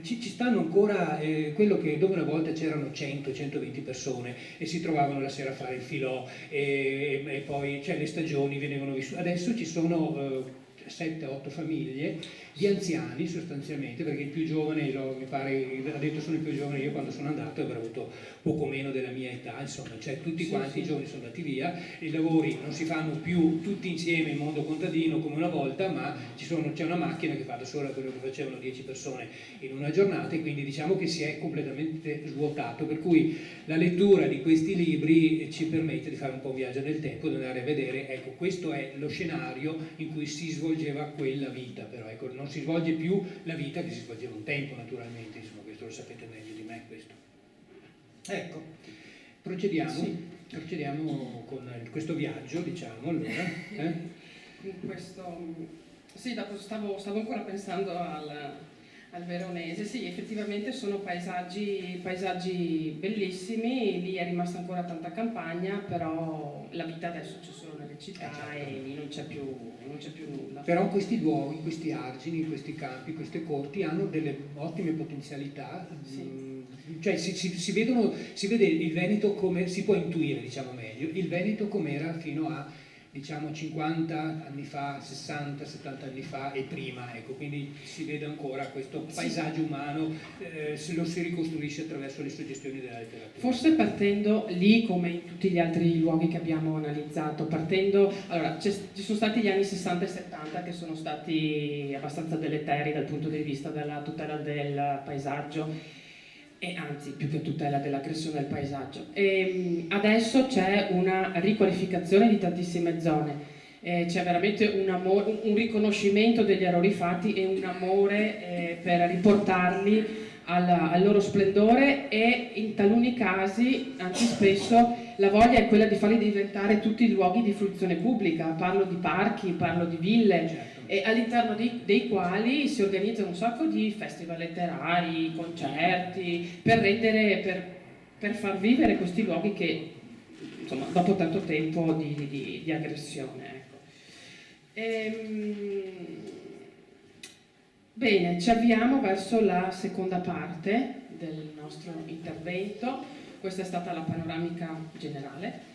C: ci stanno ancora quello che dove una volta c'erano 100-120 persone e si trovavano la sera a fare il filò e poi le stagioni venivano vissute. Adesso ci sono 7-8 famiglie di anziani sostanzialmente, perché il più giovane, mi pare, ha detto sono il più giovane, io quando sono andato avrò avuto poco meno della mia età, insomma, cioè tutti quanti i giovani sono andati via, i lavori non si fanno più tutti insieme in mondo contadino come una volta, ma c'è una macchina che fa da sola quello che facevano 10 persone in una giornata e quindi diciamo che si è completamente svuotato, per cui la lettura di questi libri ci permette di fare un po' un viaggio nel tempo, di andare a vedere, ecco, questo è lo scenario in cui si svolgeva quella vita, però ecco, non si svolge più la vita che si svolgeva un tempo naturalmente, insomma, questo lo sapete meglio di me, questo. Ecco, procediamo con questo viaggio, diciamo, allora.
B: Stavo ancora pensando al veronese, sì, effettivamente sono paesaggi bellissimi, lì è rimasta ancora tanta campagna, però la vita adesso c'è solo nelle città e lì non c'è più nulla.
C: Però questi luoghi, questi argini, questi campi, queste corti hanno delle ottime potenzialità, cioè si vede il Veneto come, si può intuire, diciamo meglio, il Veneto com'era fino a diciamo 50 anni fa, 60, 70 anni fa e prima, ecco, quindi si vede ancora questo paesaggio umano, lo si ricostruisce attraverso le suggestioni della letteratura.
B: Forse partendo lì, come in tutti gli altri luoghi che abbiamo analizzato, allora ci sono stati gli anni 60 e 70 che sono stati abbastanza deleteri dal punto di vista della tutela del paesaggio, e anzi più che tutela dell'aggressione del paesaggio. Adesso c'è una riqualificazione di tantissime zone, c'è veramente un riconoscimento degli errori fatti e un amore per riportarli al loro splendore, e in taluni casi, anzi spesso, la voglia è quella di farli diventare tutti luoghi di fruizione pubblica. Parlo di parchi, parlo di ville.
C: Certo.
B: E all'interno dei quali si organizzano un sacco di festival letterari, concerti, per far vivere questi luoghi che, insomma, dopo tanto tempo di aggressione. Ecco. Bene, ci avviamo verso la seconda parte del nostro intervento. Questa è stata la panoramica generale.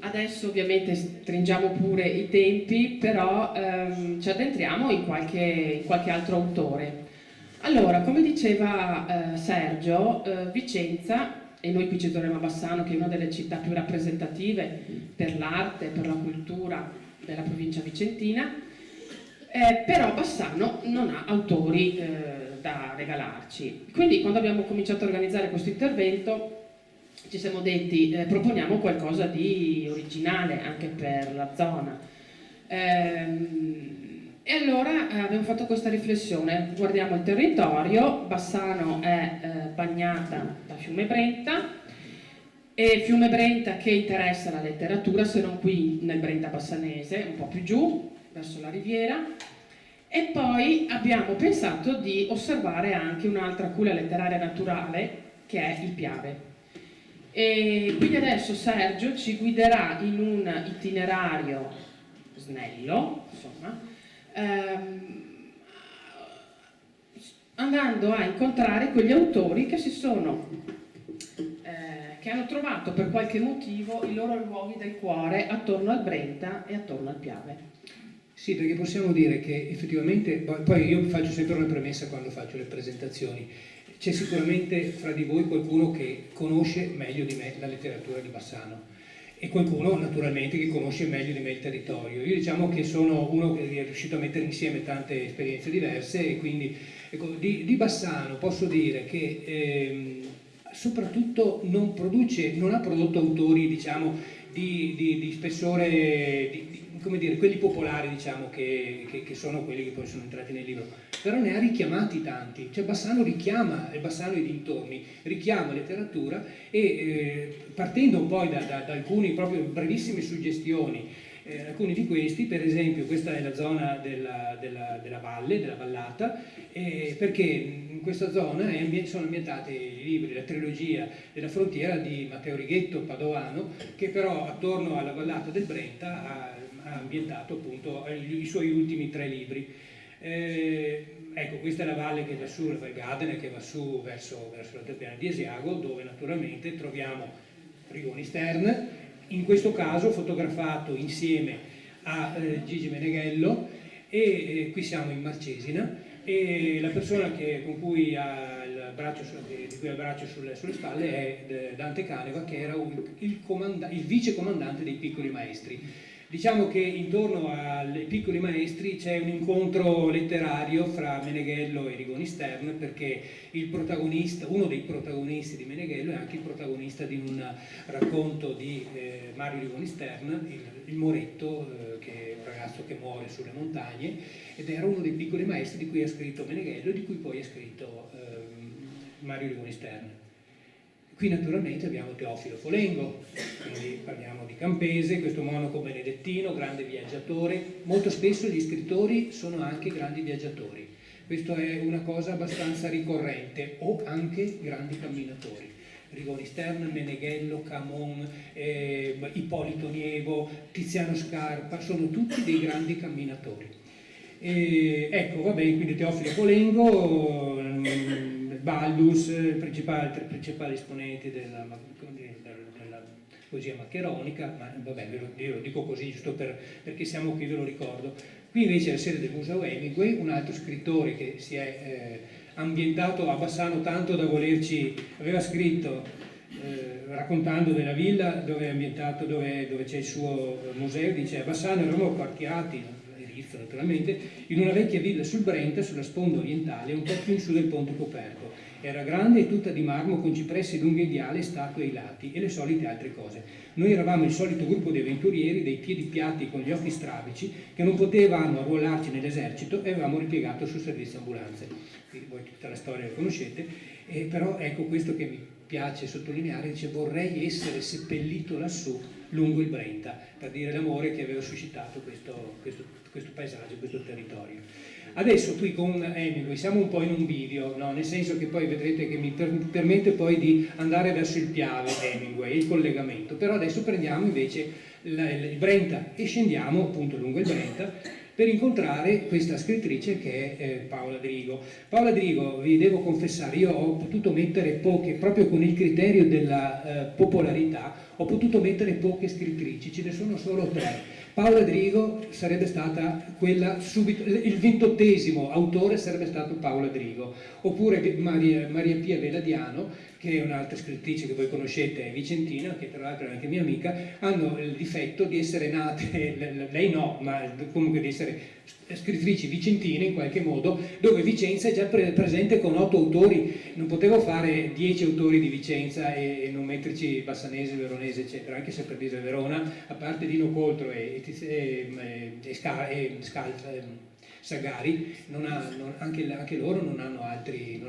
B: Adesso ovviamente stringiamo pure i tempi, però ci addentriamo in qualche altro autore. Allora, come diceva Sergio, Vicenza, e noi qui ci troviamo a Bassano, che è una delle città più rappresentative per l'arte, per la cultura della provincia vicentina, però Bassano non ha autori da regalarci. Quindi quando abbiamo cominciato a organizzare questo intervento ci siamo detti proponiamo qualcosa di originale anche per la zona, e allora abbiamo fatto questa riflessione: guardiamo il territorio. Bassano è bagnata da fiume Brenta, e fiume Brenta che interessa la letteratura, se non qui nel Brenta Bassanese, un po' più giù, verso la riviera. E poi abbiamo pensato di osservare anche un'altra culla letteraria naturale che è il Piave. E quindi adesso Sergio ci guiderà in un itinerario snello, insomma, andando a incontrare quegli autori che che hanno trovato per qualche motivo i loro luoghi del cuore attorno al Brenta e attorno al Piave.
C: Sì, perché possiamo dire che effettivamente, poi io faccio sempre una premessa quando faccio le presentazioni, c'è sicuramente fra di voi qualcuno che conosce meglio di me la letteratura di Bassano e qualcuno naturalmente che conosce meglio di me il territorio. Io diciamo che sono uno che è riuscito a mettere insieme tante esperienze diverse e quindi ecco, di Bassano posso dire che soprattutto non ha prodotto autori diciamo di spessore, come dire, quelli popolari diciamo che sono quelli che poi sono entrati nel libro, però ne ha richiamati tanti, cioè Bassano richiama, Bassano e dintorni, richiama letteratura e partendo poi da alcuni proprio brevissime suggestioni, alcuni di questi, per esempio questa è la zona della valle, della vallata, perché in questa zona sono ambientati i libri, la trilogia della frontiera di Matteo Righetto, padovano, che però attorno alla vallata del Brenta ha ambientato appunto i suoi ultimi 3 libri. Ecco, questa è la valle che va su, la Val Gadene, che va su verso l'altopiano di Asiago, dove naturalmente troviamo Rigoni Stern, in questo caso fotografato insieme a Gigi Meneghello, e qui siamo in Marcesina, e la persona con cui ha il braccio sulle spalle è Dante Caneva, che era il vice comandante dei Piccoli Maestri. Diciamo che intorno ai Piccoli Maestri c'è un incontro letterario fra Meneghello e Rigoni Stern, perché uno dei protagonisti di Meneghello è anche il protagonista di un racconto di Mario Rigoni Stern, il Moretto, che è un ragazzo che muore sulle montagne, ed era uno dei Piccoli Maestri di cui ha scritto Meneghello e di cui poi ha scritto Mario Rigoni Stern. Qui naturalmente abbiamo Teofilo Folengo, quindi parliamo di Campese, questo monaco benedettino, grande viaggiatore. Molto spesso gli scrittori sono anche grandi viaggiatori, questo è una cosa abbastanza ricorrente, o anche grandi camminatori. Rigoni Stern, Meneghello, Camon, Ippolito Nievo, Tiziano Scarpa, sono tutti dei grandi camminatori. Ecco, va bene, quindi Teofilo Folengo, Baldus, il principale esponente della poesia maccheronica, ma vabbè, io lo dico così giusto perché siamo qui, ve lo ricordo. Qui invece è la sede del Museo Hemingway, un altro scrittore che si è ambientato a Bassano tanto da aveva scritto raccontando della villa dove è ambientato, dove c'è il suo museo, dice: a Bassano eravamo quartiati, naturalmente, in una vecchia villa sul Brenta, sulla sponda orientale, un po' più in su del Ponte Coperto. Era grande e tutta di marmo, con cipressi lunghi e viale, statue ai lati e le solite altre cose. Noi eravamo il solito gruppo di avventurieri, dei piedi piatti con gli occhi strabici, che non potevamo arruolarci nell'esercito e avevamo ripiegato sul servizio ambulanze. Quindi voi tutta la storia la conoscete, però ecco questo che mi piace sottolineare, dice: vorrei essere seppellito lassù lungo il Brenta, per dire l'amore che aveva suscitato questo paesaggio, questo territorio. Adesso qui con Hemingway siamo un po' in un bivio, no? Nel senso che poi vedrete che mi permette poi di andare verso il Piave, Hemingway, il collegamento, però adesso prendiamo invece il Brenta e scendiamo appunto lungo il Brenta per incontrare questa scrittrice che è Paola Drigo. Paola Drigo, vi devo confessare, io ho potuto mettere proprio con il criterio della popolarità, ho potuto mettere poche scrittrici, ce ne sono solo 3. Paola Drigo sarebbe stata quella subito, il 28° autore sarebbe stato Paola Drigo, oppure Maria Pia Veladiano, che è un'altra scrittrice che voi conoscete, è vicentina, che tra l'altro è anche mia amica, hanno il difetto di essere nate, lei no, ma comunque di essere scrittrici vicentine in qualche modo, dove Vicenza è già presente con 8 autori. Non potevo fare 10 autori di Vicenza e non metterci Bassanese, Veronese eccetera, anche se per dire Verona, a parte Dino Coltro e Sagari, anche loro non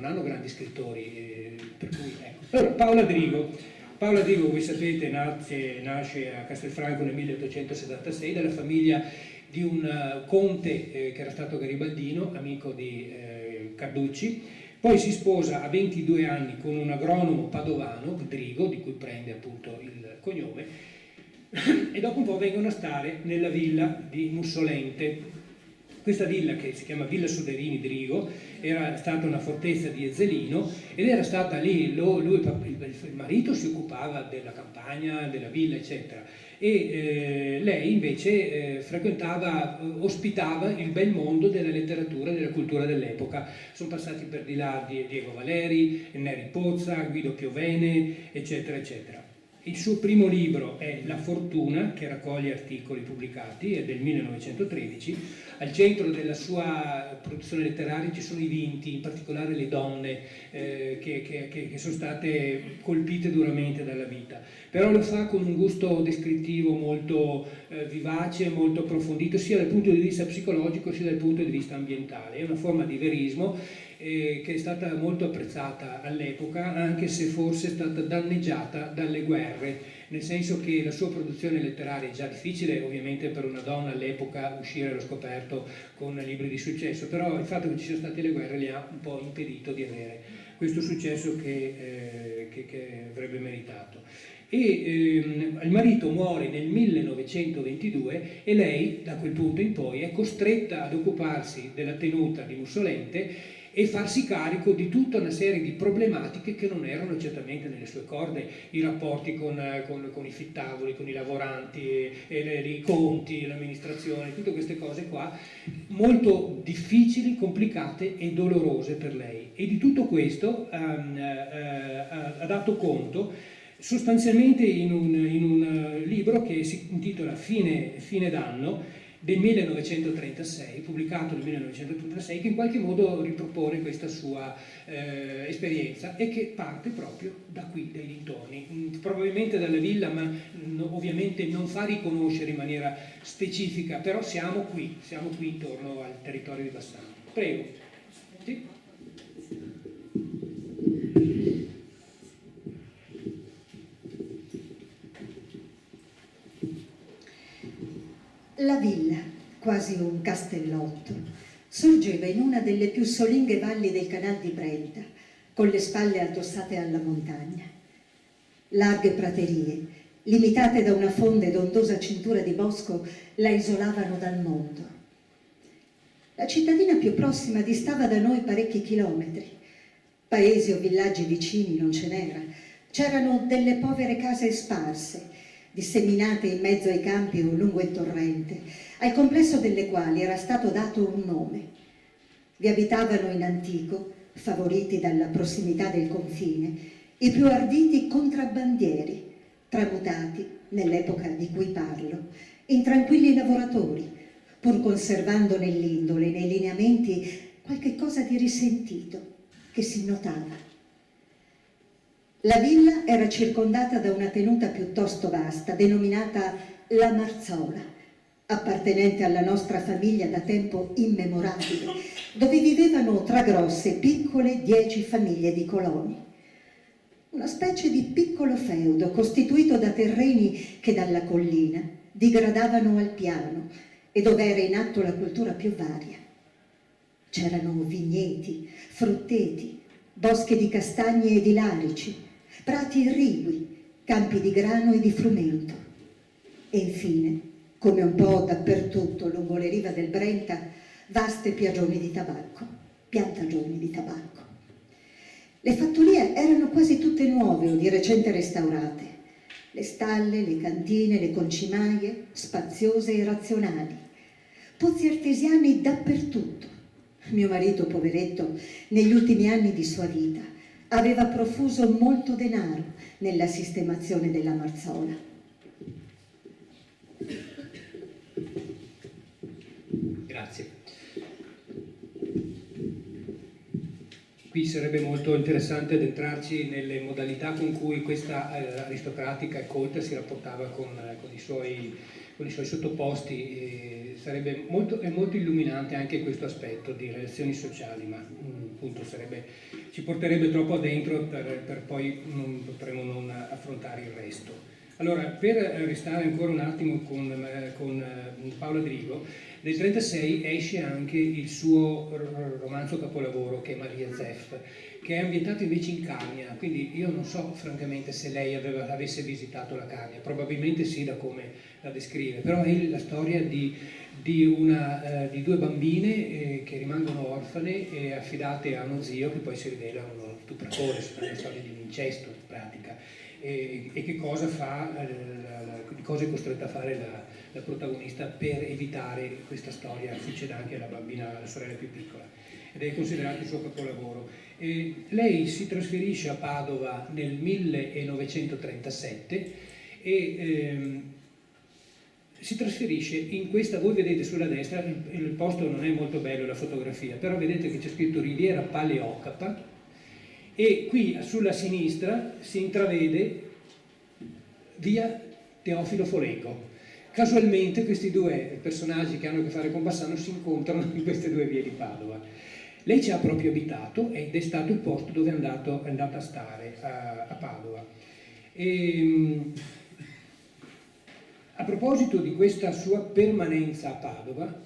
C: hanno grandi scrittori, per cui ecco. Allora, Paola Drigo Paolo Drigo, voi sapete, nasce a Castelfranco nel 1876 dalla famiglia di un conte che era stato garibaldino, amico di Carducci. Poi si sposa a 22 anni con un agronomo padovano, Drigo, di cui prende appunto il cognome, e dopo un po' vengono a stare nella villa di Mussolente. Questa villa, che si chiama Villa Soderini Drigo, era stata una fortezza di Ezzelino ed era stata lì, il marito si occupava della campagna, della villa, eccetera, e lei invece ospitava il bel mondo della letteratura e della cultura dell'epoca. Sono passati per di là Diego Valeri, Neri Pozza, Guido Piovene, eccetera, eccetera. Il suo primo libro è La Fortuna, che raccoglie articoli pubblicati, è del 1913. Al centro della sua produzione letteraria ci sono i vinti, in particolare le donne che sono state colpite duramente dalla vita. Però lo fa con un gusto descrittivo molto vivace, molto approfondito, sia dal punto di vista psicologico sia dal punto di vista ambientale. È una forma di verismo che è stata molto apprezzata all'epoca, anche se forse è stata danneggiata dalle guerre, nel senso che la sua produzione letteraria è già difficile, ovviamente per una donna all'epoca uscire allo scoperto con libri di successo, però il fatto che ci siano state le guerre le ha un po' impedito di avere questo successo che avrebbe meritato. Il marito muore nel 1922 e lei da quel punto in poi è costretta ad occuparsi della tenuta di Mussolente e farsi carico di tutta una serie di problematiche che non erano certamente nelle sue corde, i rapporti con i fittavoli, con i lavoranti, i conti, l'amministrazione, tutte queste cose qua, molto difficili, complicate e dolorose per lei. E di tutto questo ha dato conto sostanzialmente in un libro che si intitola Fine d'anno, del 1936, pubblicato nel 1936, che in qualche modo ripropone questa sua esperienza e che parte proprio da qui, dai dintorni, probabilmente dalla villa, ma ovviamente non fa riconoscere in maniera specifica, però siamo qui intorno al territorio di Bassano. Prego. Sì?
D: La villa, quasi un castellotto, sorgeva in una delle più solinghe valli del canal di Brenta, con le spalle addossate alla montagna. Larghe praterie, limitate da una fonda ed ondosa cintura di bosco, la isolavano dal mondo. La cittadina più prossima distava da noi parecchi chilometri. Paesi o villaggi vicini non ce n'era. C'erano delle povere case sparse, disseminate in mezzo ai campi o lungo il torrente, al complesso delle quali era stato dato un nome. Vi abitavano in antico, favoriti dalla prossimità del confine, i più arditi contrabbandieri, tramutati, nell'epoca di cui parlo, in tranquilli lavoratori, pur conservando nell'indole, nei lineamenti, qualche cosa di risentito che si notava. La villa era circondata da una tenuta piuttosto vasta, denominata La Marzola, appartenente alla nostra famiglia da tempo immemorabile, dove vivevano tra grosse e piccole 10 famiglie di coloni. Una specie di piccolo feudo costituito da terreni che dalla collina digradavano al piano e dove era in atto la cultura più varia. C'erano vigneti, frutteti, boschi di castagne e di larici, prati irrigui, campi di grano e di frumento. E infine, come un po' dappertutto lungo le rive del Brenta, vaste piantagioni di tabacco. Le fattorie erano quasi tutte nuove o di recente restaurate. Le stalle, le cantine, le concimaie, spaziose e razionali. Pozzi artesiani dappertutto. Mio marito, poveretto, negli ultimi anni di sua vita, aveva profuso molto denaro nella sistemazione della Marzola.
C: Grazie. Qui sarebbe molto interessante addentrarci nelle modalità con cui questa aristocratica e colta si rapportava con con i suoi sottoposti, è molto illuminante anche questo aspetto di relazioni sociali, ma appunto ci porterebbe troppo addentro per poi potremo non affrontare il resto. Allora, per restare ancora un attimo con Paolo Drigo, nel 1936 esce anche il suo romanzo capolavoro, che è Maria Zeff, che è ambientato invece in Carnia, quindi io non so francamente se lei avesse visitato la Carnia, probabilmente sì da come la descrive, però è la storia di due bambine che rimangono orfane e affidate a uno zio che poi si rivela uno stupratore, è una storia di un incesto in pratica, e che cosa fa, di cosa è costretta a fare la protagonista per evitare questa storia succeda anche alla bambina, alla sorella più piccola, ed è considerato il suo capolavoro. Lei si trasferisce a Padova nel 1937 e si trasferisce in questa, voi vedete sulla destra, il posto non è molto bello la fotografia, però vedete che c'è scritto Riviera Paleocapa, e qui sulla sinistra si intravede via Teofilo Folengo. Casualmente questi due personaggi che hanno a che fare con Bassano si incontrano in queste due vie di Padova. Lei ci ha proprio abitato ed è stato il posto dove è andata a stare a Padova. A proposito di questa sua permanenza a Padova,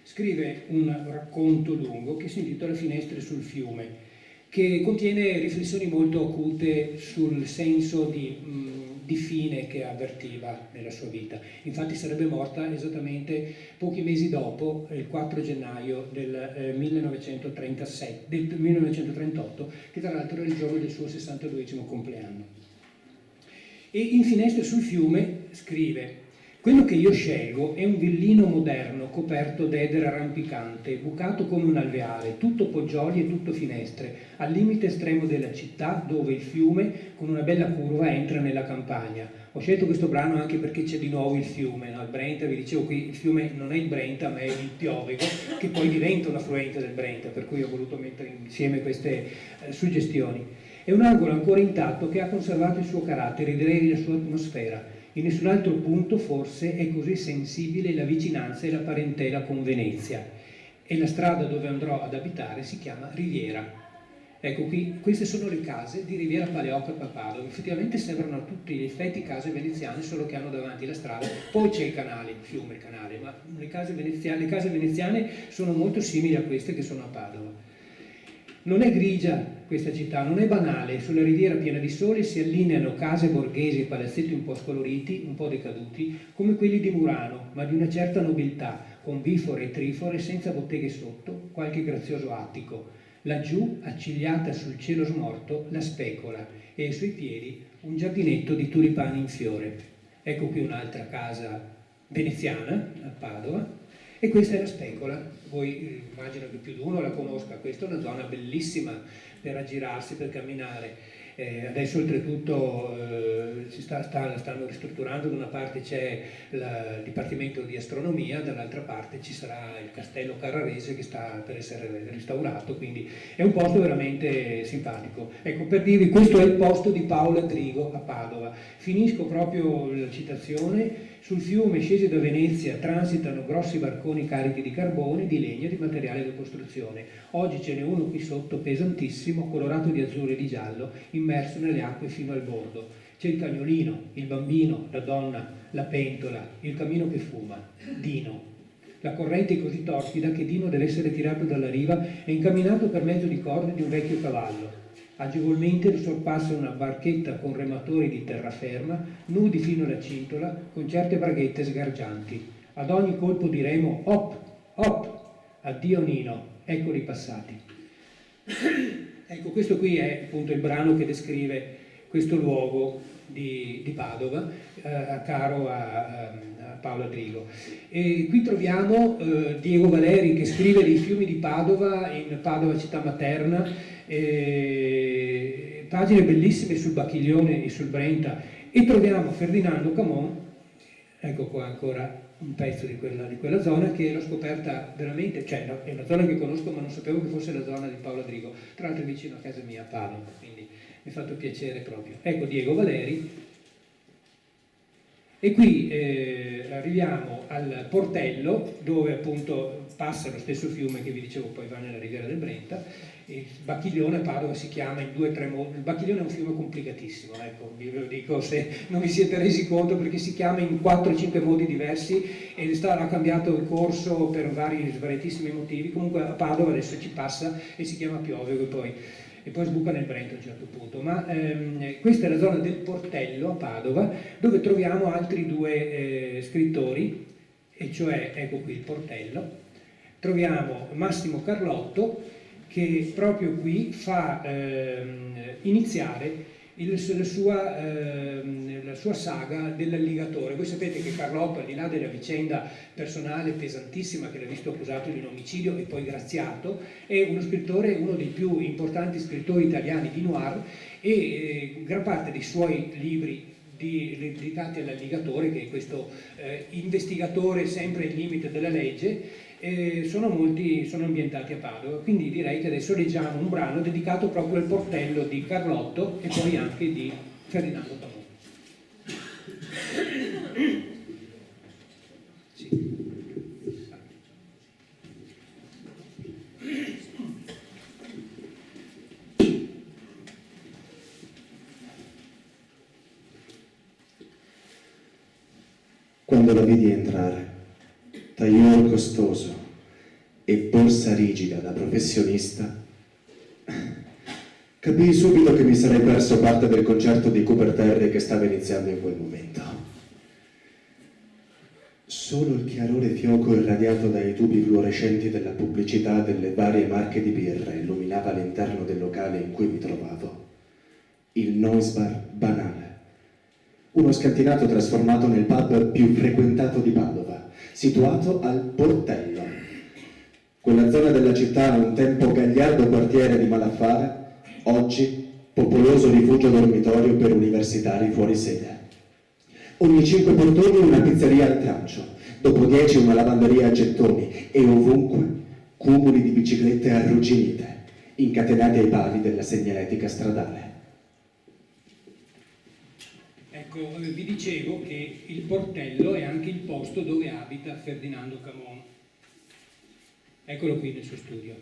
C: scrive un racconto lungo che si intitola Finestre sul fiume, che contiene riflessioni molto acute sul senso di fine che avvertiva nella sua vita. Infatti sarebbe morta esattamente pochi mesi dopo, il 4 gennaio del 1938, che tra l'altro era il giorno del suo 62esimo compleanno. E in Finestre sul fiume scrive: quello che io scelgo è un villino moderno coperto d'edera rampicante, bucato come un alveare, tutto poggioli e tutto finestre, al limite estremo della città, dove il fiume, con una bella curva, entra nella campagna. Ho scelto questo brano anche perché c'è di nuovo il fiume, no? Il Brenta, vi dicevo qui, il fiume non è il Brenta, ma è il Piovego, che poi diventa un affluente del Brenta, per cui ho voluto mettere insieme queste suggestioni. È un angolo ancora intatto che ha conservato il suo carattere, direi la sua atmosfera. In nessun altro punto forse è così sensibile la vicinanza e la parentela con Venezia, e la strada dove andrò ad abitare si chiama Riviera. Ecco qui, queste sono le case di Riviera Paleocapa Padova, effettivamente sembrano a tutti gli effetti case veneziane, solo che hanno davanti la strada, poi c'è il canale, il fiume, il canale, ma le case veneziane sono molto simili a queste che sono a Padova. Non è grigia questa città, non è banale, sulla riviera piena di sole si allineano case borghesi e palazzetti un po' scoloriti, un po' decaduti, come quelli di Murano, ma di una certa nobiltà, con bifore e trifore, senza botteghe sotto, qualche grazioso attico. Laggiù, accigliata sul cielo smorto, la specola, e ai suoi piedi un giardinetto di tulipani in fiore. Ecco qui un'altra casa veneziana, a Padova, e questa è la specola. Voi immagino che più di uno la conosca, questa è una zona bellissima per aggirarsi, per camminare. Adesso oltretutto la stanno ristrutturando, da una parte c'è il Dipartimento di Astronomia, dall'altra parte ci sarà il Castello Carrarese che sta per essere restaurato, quindi è un posto veramente simpatico. Ecco, per dirvi, questo è il posto di Paola Drigo a Padova. Finisco proprio la citazione. Sul fiume, scesi da Venezia, transitano grossi barconi carichi di carbone, di legno e di materiale da costruzione. Oggi ce n'è uno qui sotto, pesantissimo, colorato di azzurro e di giallo, immerso nelle acque fino al bordo. C'è il cagnolino, il bambino, la donna, la pentola, il camino che fuma, Dino. La corrente è così torbida che Dino deve essere tirato dalla riva e incamminato per mezzo di corde di un vecchio cavallo. Agevolmente lo sorpassa una barchetta con rematori di terraferma, nudi fino alla cintola, con certe braghette sgargianti. Ad ogni colpo di remo, hop, hop, addio Nino, eccoli passati. Ecco, questo qui è appunto il brano che descrive questo luogo di Padova, caro a Paola Drigo. E qui troviamo Diego Valeri che scrive dei fiumi di Padova, in Padova città materna, pagine bellissime sul Bacchiglione e sul Brenta, e troviamo Ferdinando Camon, ecco qua ancora un pezzo di quella zona che l'ho scoperta veramente, cioè è una zona che conosco ma non sapevo che fosse la zona di Paola Drigo, tra l'altro vicino a casa mia a Padova, quindi mi ha fatto piacere proprio. Ecco Diego Valeri, E qui arriviamo al portello, dove appunto passa lo stesso fiume che vi dicevo, poi va nella riviera del Brenta. Il Bacchiglione a Padova si chiama in 2 o 3 modi. Il Bacchiglione è un fiume complicatissimo, ecco, vi lo dico se non vi siete resi conto, perché si chiama in 4 o 5 modi diversi e ha cambiato il corso per vari svariatissimi motivi. Comunque a Padova adesso ci passa e si chiama Piovego e poi sbuca nel Brenta a un certo punto. Ma questa è la zona del Portello a Padova, dove troviamo altri 2 scrittori, e cioè, ecco qui il Portello, troviamo Massimo Carlotto, che proprio qui fa iniziare la sua saga dell'alligatore. Voi sapete che Carlotto, al di là della vicenda personale pesantissima che l'ha visto accusato di un omicidio e poi graziato, è uno scrittore, uno dei più importanti scrittori italiani di noir, e gran parte dei suoi libri dedicati all'alligatore, che è questo investigatore sempre al limite della legge, sono ambientati a Padova. Quindi direi che adesso leggiamo un brano dedicato proprio al Portello di Carlotto e poi anche di Ferdinando Camon. Sì.
E: Quando la vidi entrare, tagliore costoso e borsa rigida da professionista, capii subito che mi sarei perso parte del concerto di Cooper Terry che stava iniziando in quel momento. Solo il chiarore fioco irradiato dai tubi fluorescenti della pubblicità delle varie marche di birra illuminava l'interno del locale in cui mi trovavo. Il Noise Bar Banale. Uno scantinato trasformato nel pub più frequentato di Padova, situato al Portello. Quella zona della città, un tempo gagliardo quartiere di malaffare, oggi popoloso rifugio dormitorio per universitari fuori sede. Ogni 5 portoni una pizzeria al trancio, dopo 10 una lavanderia a gettoni e ovunque cumuli di biciclette arrugginite, incatenate ai pali della segnaletica stradale.
C: Ecco, vi dicevo che il Portello è anche il posto dove abita Ferdinando Camon. Eccolo qui nel suo studio.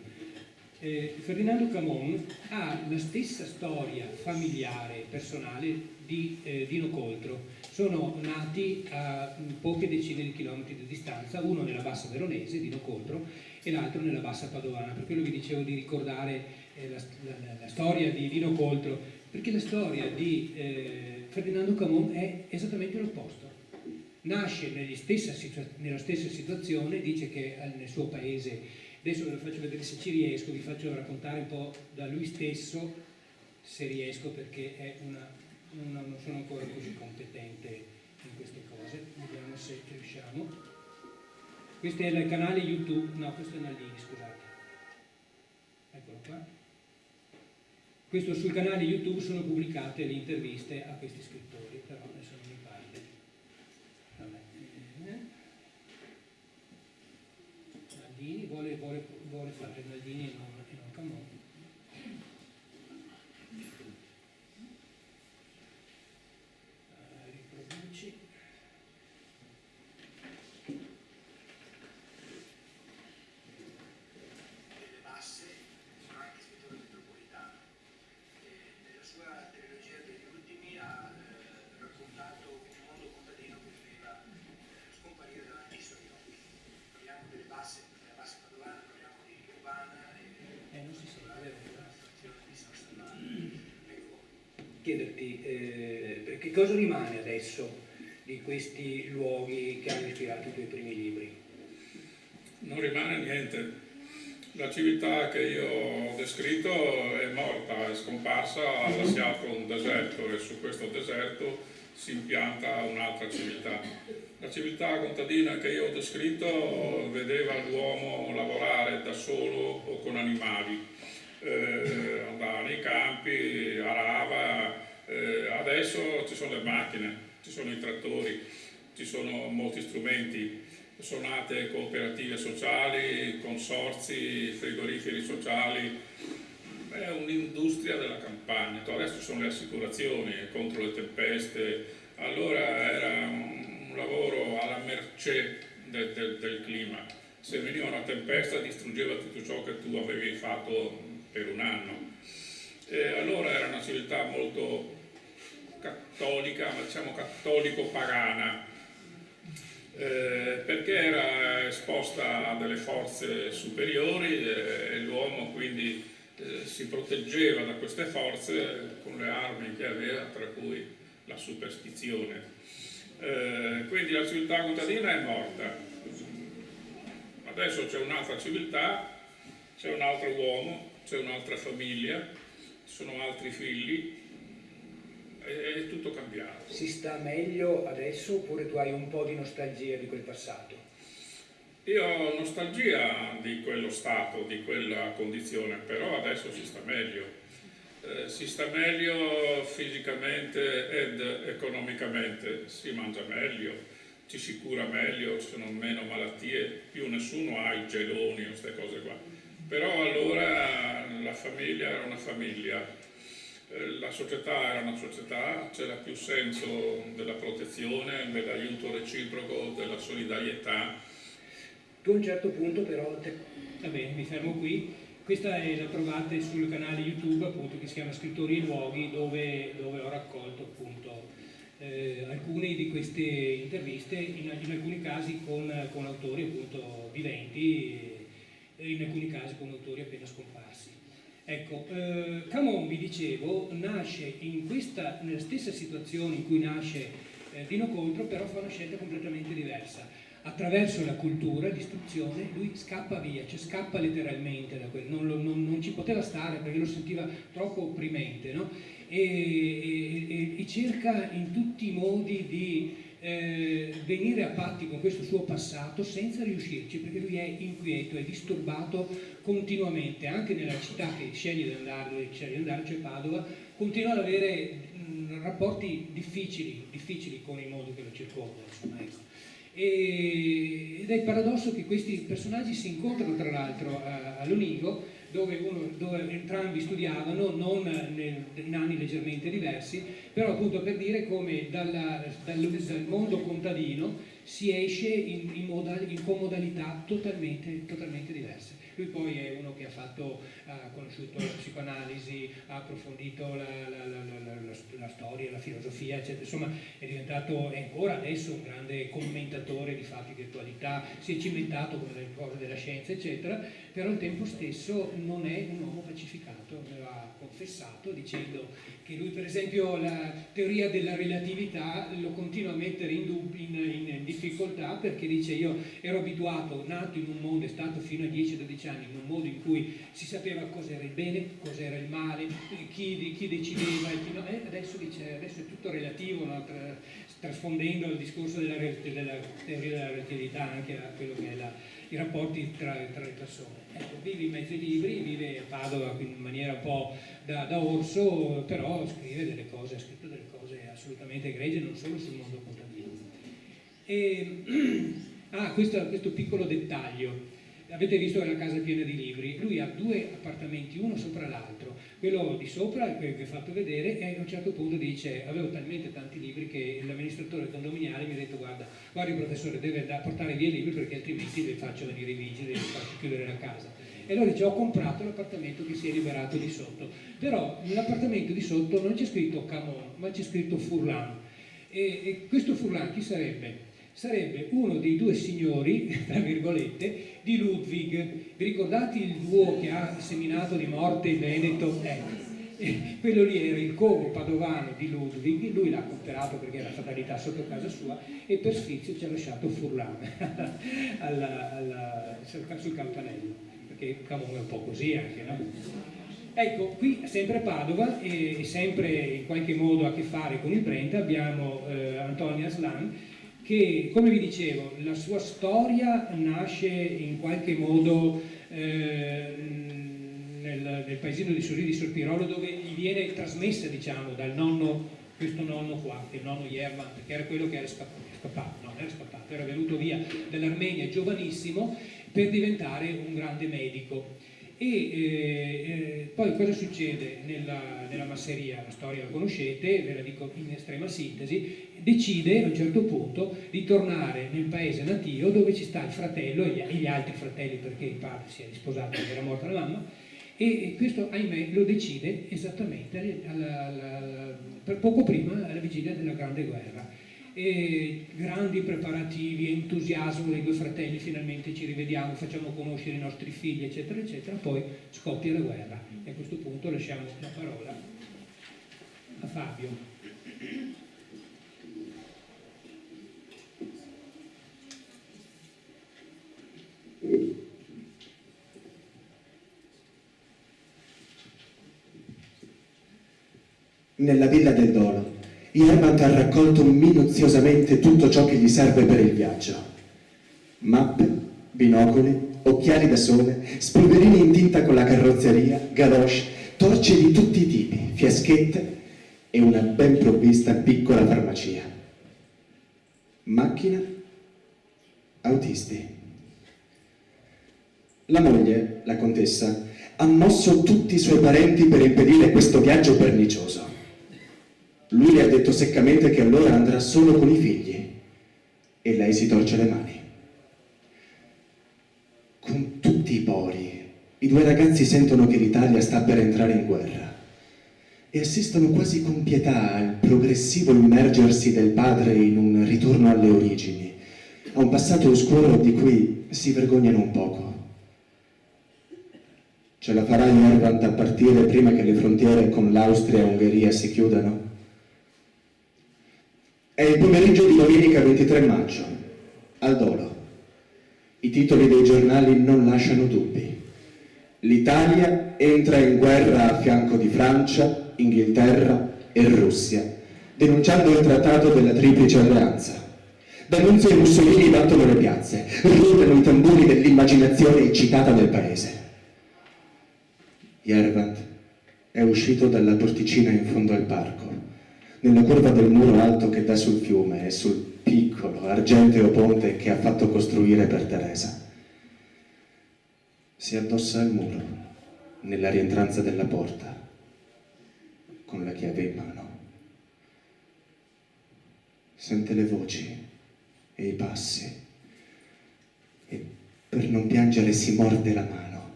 C: Ferdinando Camon ha la stessa storia familiare e personale di Dino Coltro. Sono nati a poche decine di chilometri di distanza, uno nella bassa veronese, Dino Coltro, e l'altro nella bassa padovana. Per quello vi dicevo di ricordare la storia di Dino Coltro, perché la storia di Ferdinando Camon è esattamente l'opposto. Nasce nella stessa situazione, dice che nel suo paese, adesso ve lo faccio vedere se ci riesco, vi faccio raccontare un po' da lui stesso, se riesco, perché non sono ancora così competente in queste cose. Vediamo se riusciamo. Questo è il canale YouTube, no, questo è Naldini, scusate. Eccolo qua. Questo sul canale YouTube sono pubblicate le interviste a questi scrittori, però adesso non mi pare. Vabbè. Naldini vuole fare Naldini e non Camon. Riproduci. Chiederti che cosa rimane adesso di questi luoghi che hanno ispirato i tuoi primi libri?
F: Non rimane niente. La civiltà che io ho descritto è morta, è scomparsa, ha lasciato un deserto e su questo deserto si impianta un'altra civiltà. La civiltà contadina che io ho descritto vedeva l'uomo lavorare da solo o con animali. Andava nei campi, arava, adesso ci sono le macchine, ci sono i trattori, ci sono molti strumenti, sono nate cooperative sociali, consorzi, frigoriferi sociali, è un'industria della campagna. Adesso ci sono le assicurazioni contro le tempeste, allora era un lavoro alla mercé del clima. Se veniva una tempesta distruggeva tutto ciò che tu avevi fatto per un anno. E allora era una civiltà molto cattolica, ma diciamo cattolico-pagana, perché era esposta a delle forze superiori e l'uomo quindi si proteggeva da queste forze con le armi che aveva, tra cui la superstizione. Quindi la civiltà contadina è morta. Adesso c'è un'altra civiltà, c'è un altro uomo, c'è un'altra famiglia, ci sono altri figli, è tutto cambiato.
C: Si sta meglio adesso oppure tu hai un po' di nostalgia di quel passato?
F: Io ho nostalgia di quello stato, di quella condizione, però adesso si sta meglio. Si sta meglio fisicamente ed economicamente, si mangia meglio, ci si cura meglio, ci sono meno malattie, più nessuno ha i geloni o queste cose qua. Però allora la famiglia era una famiglia, la società era una società, c'era più senso della protezione, dell'aiuto reciproco, della solidarietà.
C: Tu a un certo punto però, va bene, mi fermo qui, questa la trovate sul canale YouTube appunto che si chiama Scrittori e Luoghi, dove ho raccolto appunto alcune di queste interviste, in alcuni casi con autori appunto viventi e in alcuni casi con autori appena scomparsi. Ecco, Camon, vi dicevo, nasce nella stessa situazione in cui nasce Dino Contro, però fa una scelta completamente diversa. Attraverso la cultura, l'istruzione, lui scappa via, cioè scappa letteralmente da quello, non ci poteva stare perché lo sentiva troppo opprimente, no? E cerca in tutti i modi di venire a patti con questo suo passato senza riuscirci, perché lui è inquieto, è disturbato continuamente, anche nella città che sceglie di andare, cioè Padova, continua ad avere rapporti difficili con il mondo che lo circonda, insomma, ecco. Ed è il paradosso che questi personaggi si incontrano tra l'altro a Lonigo, dove entrambi studiavano, non in anni leggermente diversi, però appunto per dire come dal mondo contadino si esce con modalità totalmente diverse. Lui poi è uno che ha conosciuto la psicoanalisi, ha approfondito la storia, la filosofia, eccetera. Insomma, è ancora adesso un grande commentatore di fatti di attualità, si è cimentato con le cose della scienza, eccetera, però al tempo stesso non è un uomo pacificato, me lo ha confessato dicendo che lui per esempio la teoria della relatività lo continua a mettere in difficoltà, perché dice: io ero abituato, nato in un mondo, è stato fino a 10-12 anni in un mondo in cui si sapeva cosa era il bene, cosa era il male, chi decideva e chi no. Adesso dice, adesso è tutto relativo, no? Trasfondendo il discorso della teoria della relatività anche a quello che è i rapporti tra le persone. Ecco, vive in mezzo ai libri, vive a Padova in maniera un po' da orso, però ha scritto delle cose assolutamente egregie, non solo sul mondo contadino. Questo piccolo dettaglio. Avete visto che la casa è piena di libri, lui ha 2 appartamenti, uno sopra l'altro, quello di sopra, quello che vi ho fatto vedere, e a un certo punto dice: avevo talmente tanti libri che l'amministratore condominiale mi ha detto: guardi professore, deve portare via i libri perché altrimenti le faccio venire i vigili e le faccio chiudere la casa. E allora dice: ho comprato l'appartamento che si è liberato di sotto, però nell'appartamento di sotto non c'è scritto Camon, ma c'è scritto Furlan. E questo Furlan chi sarebbe? Sarebbe uno dei 2 signori, tra virgolette, di Ludwig. Vi ricordate il duo che ha seminato di morte il Veneto? Quello lì era il covo padovano di Ludwig, lui l'ha comprato perché era fatalità sotto casa sua, e per sfizio ci ha lasciato Furlan sul campanello, perché Camon è un po' così anche, no? Ecco, qui sempre a Padova e sempre in qualche modo a che fare con il Brenta abbiamo Antonia Aslan, che, come vi dicevo, la sua storia nasce in qualche modo nel paesino di Sorri di Sorpirolo, dove gli viene trasmessa, diciamo, dal nonno, questo nonno qua, che è il nonno Yerman, che era quello che era scappato, era venuto via dall'Armenia giovanissimo per diventare un grande medico. Poi cosa succede nella masseria? La storia la conoscete, ve la dico in estrema sintesi. Decide a un certo punto di tornare nel paese natio dove ci sta il fratello e gli altri fratelli, perché il padre si è risposato perché era morta la mamma, e questo ahimè lo decide esattamente per poco prima, alla vigilia della Grande Guerra. E grandi preparativi, entusiasmo dei due fratelli, finalmente ci rivediamo, facciamo conoscere i nostri figli, eccetera eccetera. Poi scoppia la guerra e a questo punto lasciamo la parola a Fabio.
E: Nella Villa del Dolo, Jervant ha raccolto minuziosamente tutto ciò che gli serve per il viaggio. Mappe, binocoli, occhiali da sole, spolverini in tinta con la carrozzeria, galoche, torce di tutti i tipi, fiaschette e una ben provvista piccola farmacia. Macchina, autisti. La moglie, la contessa, ha mosso tutti i suoi parenti per impedire questo viaggio pernicioso. Lui le ha detto seccamente che allora andrà solo con i figli e lei si torce le mani. Con tutti i pori, i due ragazzi sentono che l'Italia sta per entrare in guerra e assistono quasi con pietà al progressivo immergersi del padre in un ritorno alle origini, a un passato oscuro di cui si vergognano un poco. Ce la farà Jervant a partire prima che le frontiere con l'Austria e Ungheria si chiudano? È il pomeriggio di domenica 23 maggio, al Dolo. I titoli dei giornali non lasciano dubbi. L'Italia entra in guerra a fianco di Francia, Inghilterra e Russia, denunciando il trattato della Triplice Alleanza. D'Annunzio e Mussolini battono le piazze, ruotano i tamburi dell'immaginazione eccitata del paese. Jervant è uscito dalla porticina in fondo al parco, nella curva del muro alto che dà sul fiume e sul piccolo, argenteo ponte che ha fatto costruire per Teresa. Si addossa al muro, nella rientranza della porta, con la chiave in mano. Sente le voci e i passi e per non piangere si morde la mano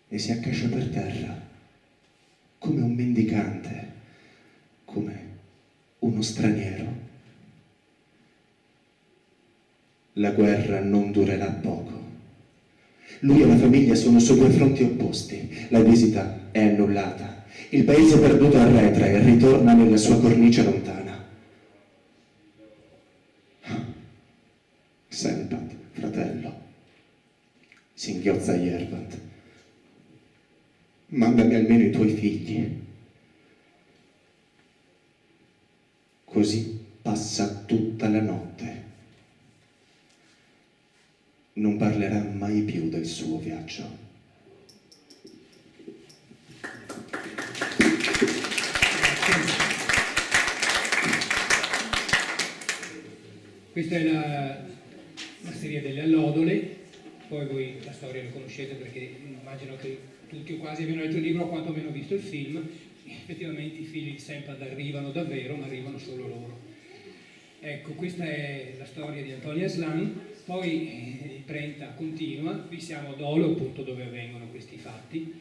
E: e si accascia per terra come un mendicante, come uno straniero. La guerra non durerà poco. Lui e la famiglia sono su due fronti opposti. La visita è annullata. Il paese perduto arretra e ritorna nella sua cornice lontana. Senpat, fratello, singhiozza Jervant. Mandami almeno i tuoi figli. Così passa tutta la notte. Non parlerà mai più del suo viaggio.
C: Questa è la serie delle allodole, poi voi la storia la conoscete perché immagino che tutti o quasi abbiano letto il libro o quantomeno visto il film. Effettivamente i figli di Senpad arrivano davvero, ma arrivano solo loro. Ecco, questa è la storia di Antonia Aslan. Poi il Brenta continua, qui siamo a Dolo, appunto dove avvengono questi fatti.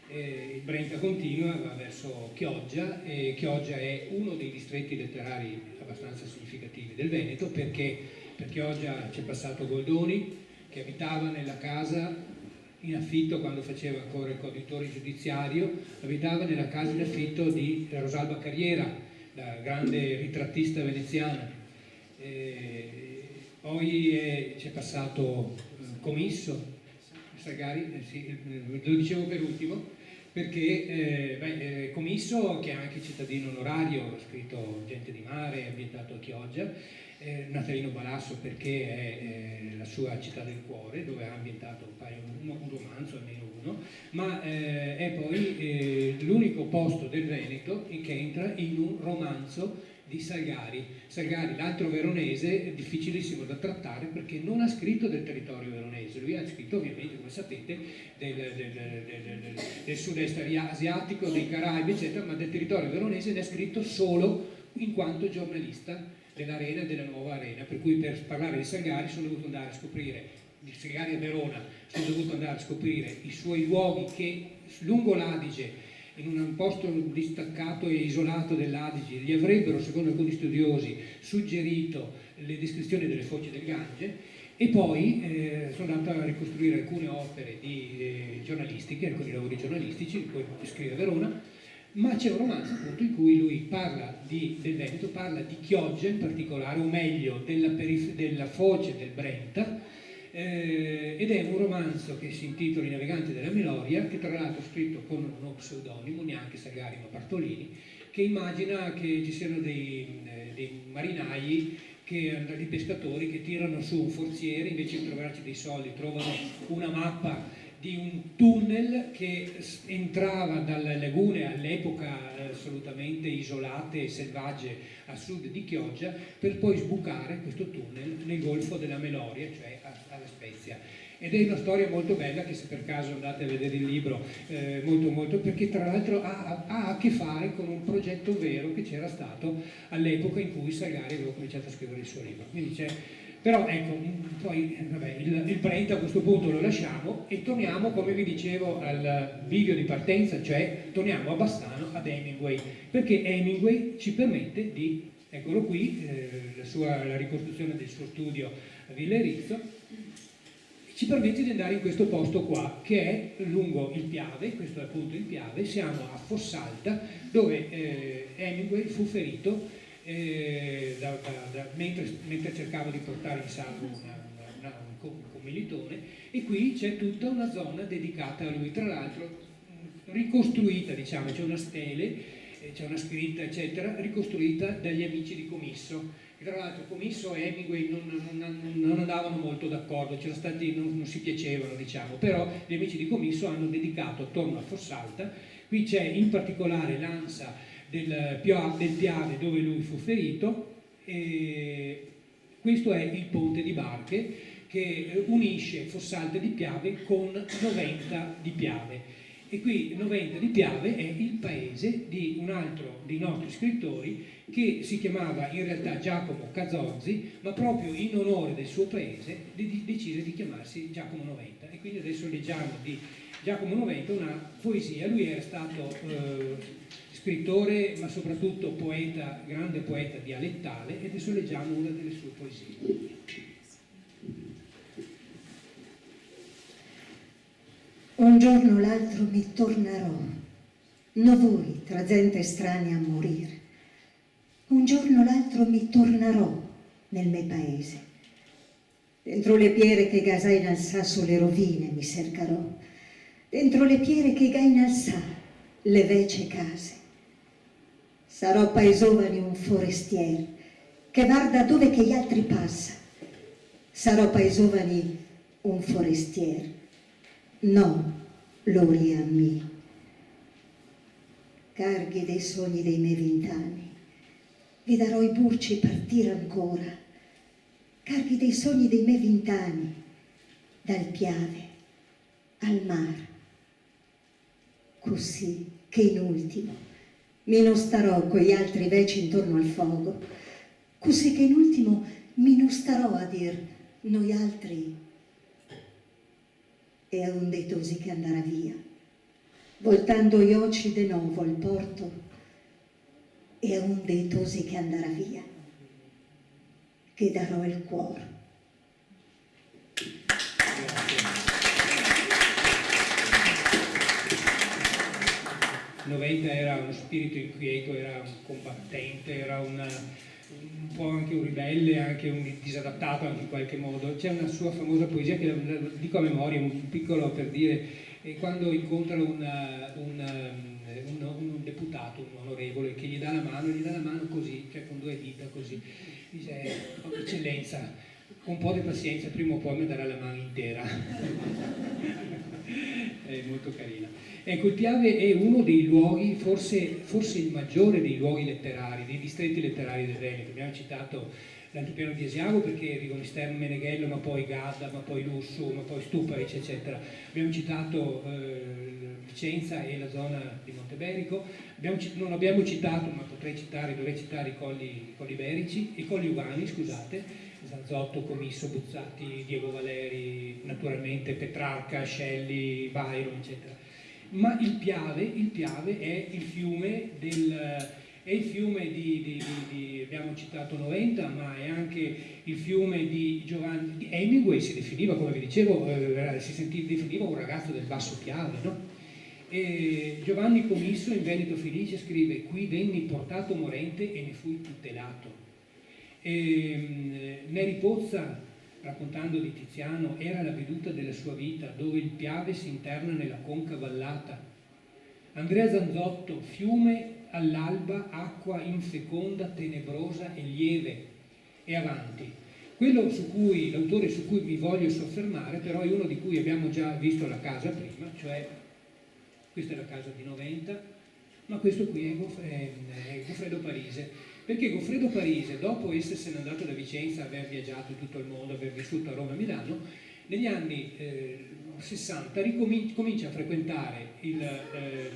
C: Il Brenta continua, va verso Chioggia, e Chioggia è uno dei distretti letterari abbastanza significativi del Veneto, perché per Chioggia c'è passato Goldoni, che abitava nella casa in affitto quando faceva ancora il coadiutore giudiziario, abitava nella casa in affitto di Rosalba Carriera, la grande ritrattista veneziana. Poi c'è passato Comisso, Sagari, sì, lo dicevo per ultimo, perché Comisso, che è anche cittadino onorario, ha scritto Gente di mare, è ambientato a Chioggia, Natalino Balasso perché è la sua città del cuore, dove ha ambientato un romanzo, almeno uno, ma è poi l'unico posto del Veneto che entra in un romanzo di Salgari. Salgari, l'altro veronese, è difficilissimo da trattare perché non ha scritto del territorio veronese, lui ha scritto ovviamente, come sapete, del sud-est asiatico, dei Caraibi, eccetera, ma del territorio veronese ne ha scritto solo in quanto giornalista dell'Arena e della nuova Arena, per cui per parlare di Salgari sono dovuto andare a scoprire, di Salgari a Verona, sono dovuto andare a scoprire i suoi luoghi che lungo l'Adige, in un posto distaccato e isolato dell'Adige, gli avrebbero, secondo alcuni studiosi, suggerito le descrizioni delle foci del Gange, e poi sono andato a ricostruire alcune opere giornalistiche, alcuni lavori giornalistici, poi scrive a Verona, ma c'è un romanzo appunto in cui lui parla del Veneto, parla di Chioggia in particolare, o meglio della foce del Brenta, ed è un romanzo che si intitola I naviganti della Meloria, che tra l'altro è scritto con uno pseudonimo, neanche Salgari ma Bartolini, che immagina che ci siano dei marinai, dei pescatori che tirano su un forziere, invece di trovarci dei soldi trovano una mappa di un tunnel che entrava dalle lagune all'epoca assolutamente isolate e selvagge a sud di Chioggia, per poi sbucare questo tunnel nel golfo della Meloria, cioè alla Spezia. Ed è una storia molto bella che, se per caso andate a vedere il libro, molto, perché tra l'altro ha a che fare con un progetto vero che c'era stato all'epoca in cui Salgari aveva cominciato a scrivere il suo libro. Quindi però ecco, poi vabbè, il Brenta a questo punto lo lasciamo e torniamo, come vi dicevo, al video di partenza, cioè torniamo a Bassano, ad Hemingway, perché Hemingway ci permette di, eccolo qui, la ricostruzione del suo studio a Villa Erizzo, ci permette di andare in questo posto qua, che è lungo il Piave, questo è appunto il Piave, siamo a Fossalta, dove Hemingway fu ferito mentre cercava di portare in salvo un commilitone, e qui c'è tutta una zona dedicata a lui, tra l'altro ricostruita, diciamo, c'è una stele, c'è una scritta eccetera, ricostruita dagli amici di Comisso, e tra l'altro Comisso e Hemingway non andavano molto d'accordo, non si piacevano, diciamo, però gli amici di Comisso hanno dedicato attorno a Fossalta, qui c'è in particolare l'ansa del Piave dove lui fu ferito, e questo è il ponte di Barche che unisce Fossalta di Piave con Noventa di Piave, e qui Noventa di Piave è il paese di un altro dei nostri scrittori che si chiamava in realtà Giacomo Cazorzi, ma proprio in onore del suo paese decise di chiamarsi Giacomo Noventa, e quindi adesso leggiamo di Giacomo Noventa una poesia. Lui era stato scrittore, ma soprattutto poeta, grande poeta dialettale, e adesso leggiamo una delle sue poesie.
D: Un giorno o l'altro mi tornerò, no voi tra gente estranea a morire. Un giorno o l'altro mi tornerò nel mio paese. Dentro le piere che gasai in alzà sulle rovine mi cercarò. Dentro le piere che gai in alzà le vece case. Sarò paesovani un forestier che guarda dove che gli altri passa. Sarò paesovani un forestier, no l'ori a me. Carghi dei sogni dei miei 20 anni, vi darò i burci partire ancora. Carghi dei sogni dei miei 20 anni, dal Piave al mare. Così che in ultimo mi non starò con gli altri veci intorno al fuoco, così che in ultimo mi non starò a dir noi altri e a un dei tosi che andrà via, voltando gli occhi de nuovo al porto, e a un dei tosi che andrà via, che darò il cuore.
C: Noventa era uno spirito inquieto, era un combattente, era un po' anche un ribelle, anche un disadattato anche in qualche modo. C'è una sua famosa poesia che dico a memoria, un piccolo per dire, quando incontra un deputato, un onorevole, che gli dà la mano così, cioè con 2 dita così, dice: eccellenza, con un po' di pazienza prima o poi mi darà la mano intera. molto carina. Ecco, il Piave è uno dei luoghi, forse il maggiore dei luoghi letterari, dei distretti letterari del Veneto. Abbiamo citato l'Altopiano di Asiago perché Rigoni Stern, Meneghello, ma poi Gadda, ma poi Lussu, ma poi Stuparic, eccetera. Abbiamo citato Vicenza e la zona di Monteberico. Non abbiamo citato, ma dovrei citare i colli Berici, i colli Ugani, scusate, Zanzotto, Comisso, Buzzati, Diego Valeri, naturalmente Petrarca, Scelli, Byron, eccetera. Ma il Piave è il fiume abbiamo citato Noventa, ma è anche il fiume di Giovanni. Hemingway si definiva, come vi dicevo, definiva un ragazzo del basso Piave, no? E Giovanni Comisso in Veneto Felice scrive: qui venni portato morente e ne fui tutelato. Neri Pozza, raccontando di Tiziano, era la veduta della sua vita, dove il Piave si interna nella conca vallata. Andrea Zanzotto, fiume all'alba, acqua infeconda, tenebrosa e lieve, e avanti. L'autore su cui mi voglio soffermare però è uno di cui abbiamo già visto la casa prima, cioè questa è la casa di Noventa, ma questo qui è Goffredo Parise. Perché Goffredo Parise, dopo essersene andato da Vicenza, aver viaggiato in tutto il mondo, aver vissuto a Roma e Milano, negli anni 60 comincia a frequentare il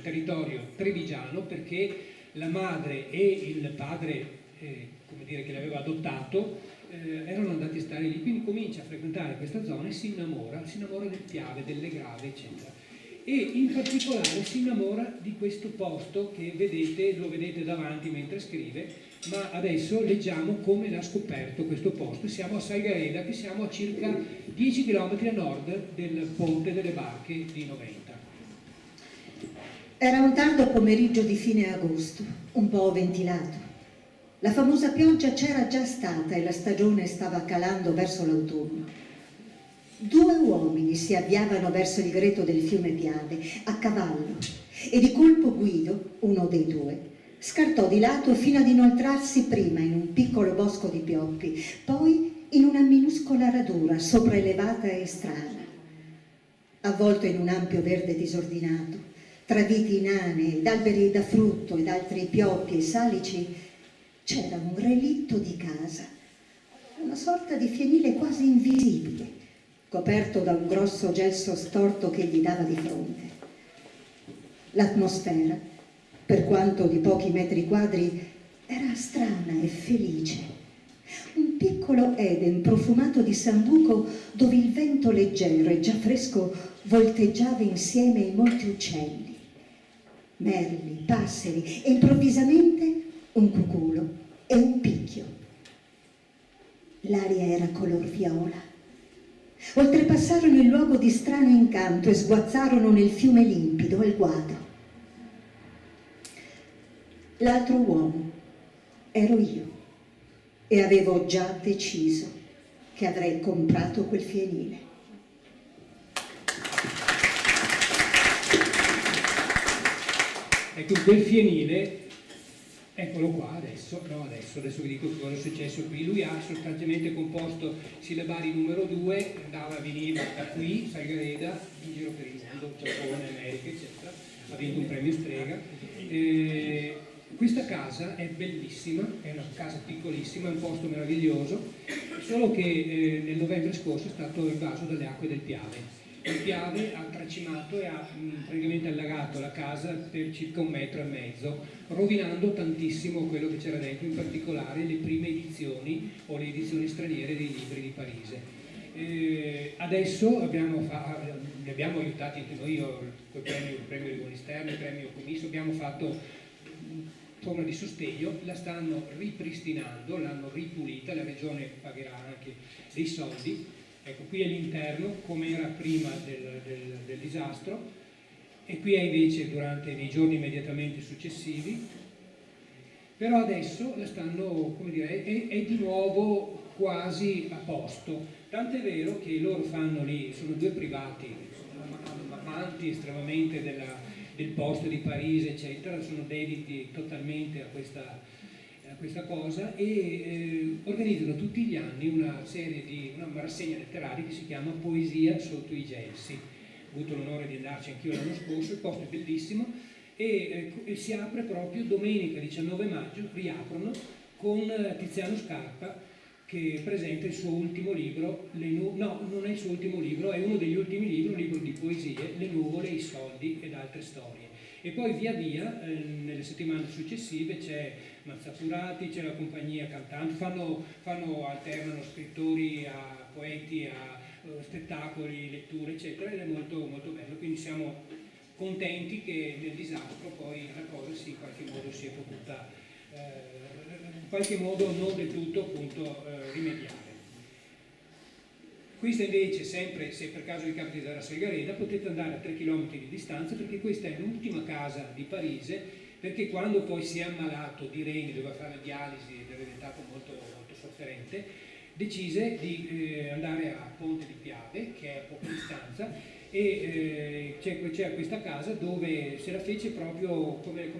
C: territorio trevigiano perché la madre e il padre, che l'aveva adottato, erano andati a stare lì, quindi comincia a frequentare questa zona e si innamora del Piave, delle Grave, eccetera. E in particolare si innamora di questo posto che lo vedete davanti mentre scrive, ma adesso leggiamo come l'ha scoperto questo posto. Siamo a Salgareda, che siamo a circa 10 km a nord del Ponte delle Barche di Noventa.
D: Era un tardo pomeriggio di fine agosto, un po' ventilato. La famosa pioggia c'era già stata e la stagione stava calando verso l'autunno. 2 uomini si avviavano verso il greto del fiume Piave, a cavallo, e di colpo Guido, uno dei 2, scartò di lato fino ad inoltrarsi prima in un piccolo bosco di pioppi, poi in una minuscola radura sopraelevata e strana. Avvolto in un ampio verde disordinato, tra viti inane ed alberi da frutto ed altri pioppi e salici, c'era un relitto di casa, una sorta di fienile quasi invisibile, coperto da un grosso gesso storto che gli dava di fronte. L'atmosfera, per quanto di pochi metri quadri, era strana e felice. Un piccolo Eden profumato di sambuco dove il vento leggero e già fresco volteggiava insieme in molti uccelli, merli, passeri e improvvisamente un cuculo e un picchio. L'aria era color viola. Oltrepassarono il luogo di strano incanto e sguazzarono nel fiume limpido al guado. L'altro uomo ero io e avevo già deciso che avrei comprato quel fienile.
C: Ecco, quel fienile, eccolo qua adesso vi dico cosa è successo qui. Lui ha sostanzialmente composto Sillabari numero 2, veniva da qui, Salgareda, in giro per il mondo, Giappone, America, eccetera, ha vinto un premio Strega. Questa casa è bellissima, è una casa piccolissima, è un posto meraviglioso, solo che nel novembre scorso è stato invaso dalle acque del Piave. Il Piave ha tracimato e ha praticamente allagato la casa per circa 1,5 metri, rovinando tantissimo quello che c'era dentro, in particolare le prime edizioni o le edizioni straniere dei libri di Parise. Adesso li abbiamo aiutati anche noi, col premio Rigoni Stern, il premio Comisso, abbiamo fatto forma di sostegno, la stanno ripristinando, l'hanno ripulita, la regione pagherà anche dei soldi. Ecco, qui è l'interno come era prima del disastro, e qui è invece nei giorni immediatamente successivi. Però adesso la stanno, è di nuovo quasi a posto. Tant'è vero che loro fanno lì, sono 2 privati, amanti estremamente del posto di Parigi, eccetera, sono dediti totalmente a questa cosa e organizzano tutti gli anni una rassegna letteraria che si chiama Poesia sotto i gelsi, avuto l'onore di andarci anch'io l'anno scorso, il posto è bellissimo e si apre proprio domenica 19 maggio, riaprono con Tiziano Scarpa che presenta il suo ultimo libro, no, non è il suo ultimo libro, è uno degli ultimi libri, un libro di poesie, Le nuvole, i soldi ed altre storie. E poi via via, nelle settimane successive, c'è Mazzapurati, c'è la compagnia cantante, alternano scrittori a poeti, a spettacoli, letture, eccetera, ed è molto, molto bello. Quindi siamo contenti che nel disastro poi la cosa in qualche modo sia potuta, in qualche modo non del tutto appunto rimediare. Questa invece, sempre se per caso vi capita dalla Seghereda, potete andare a 3 km di distanza perché questa è l'ultima casa di Parise, perché quando poi si è ammalato di reni, doveva fare la dialisi ed era diventato molto, molto sofferente, decise di andare a Ponte di Piave, che è a poca distanza, e c'è questa casa dove se la fece proprio come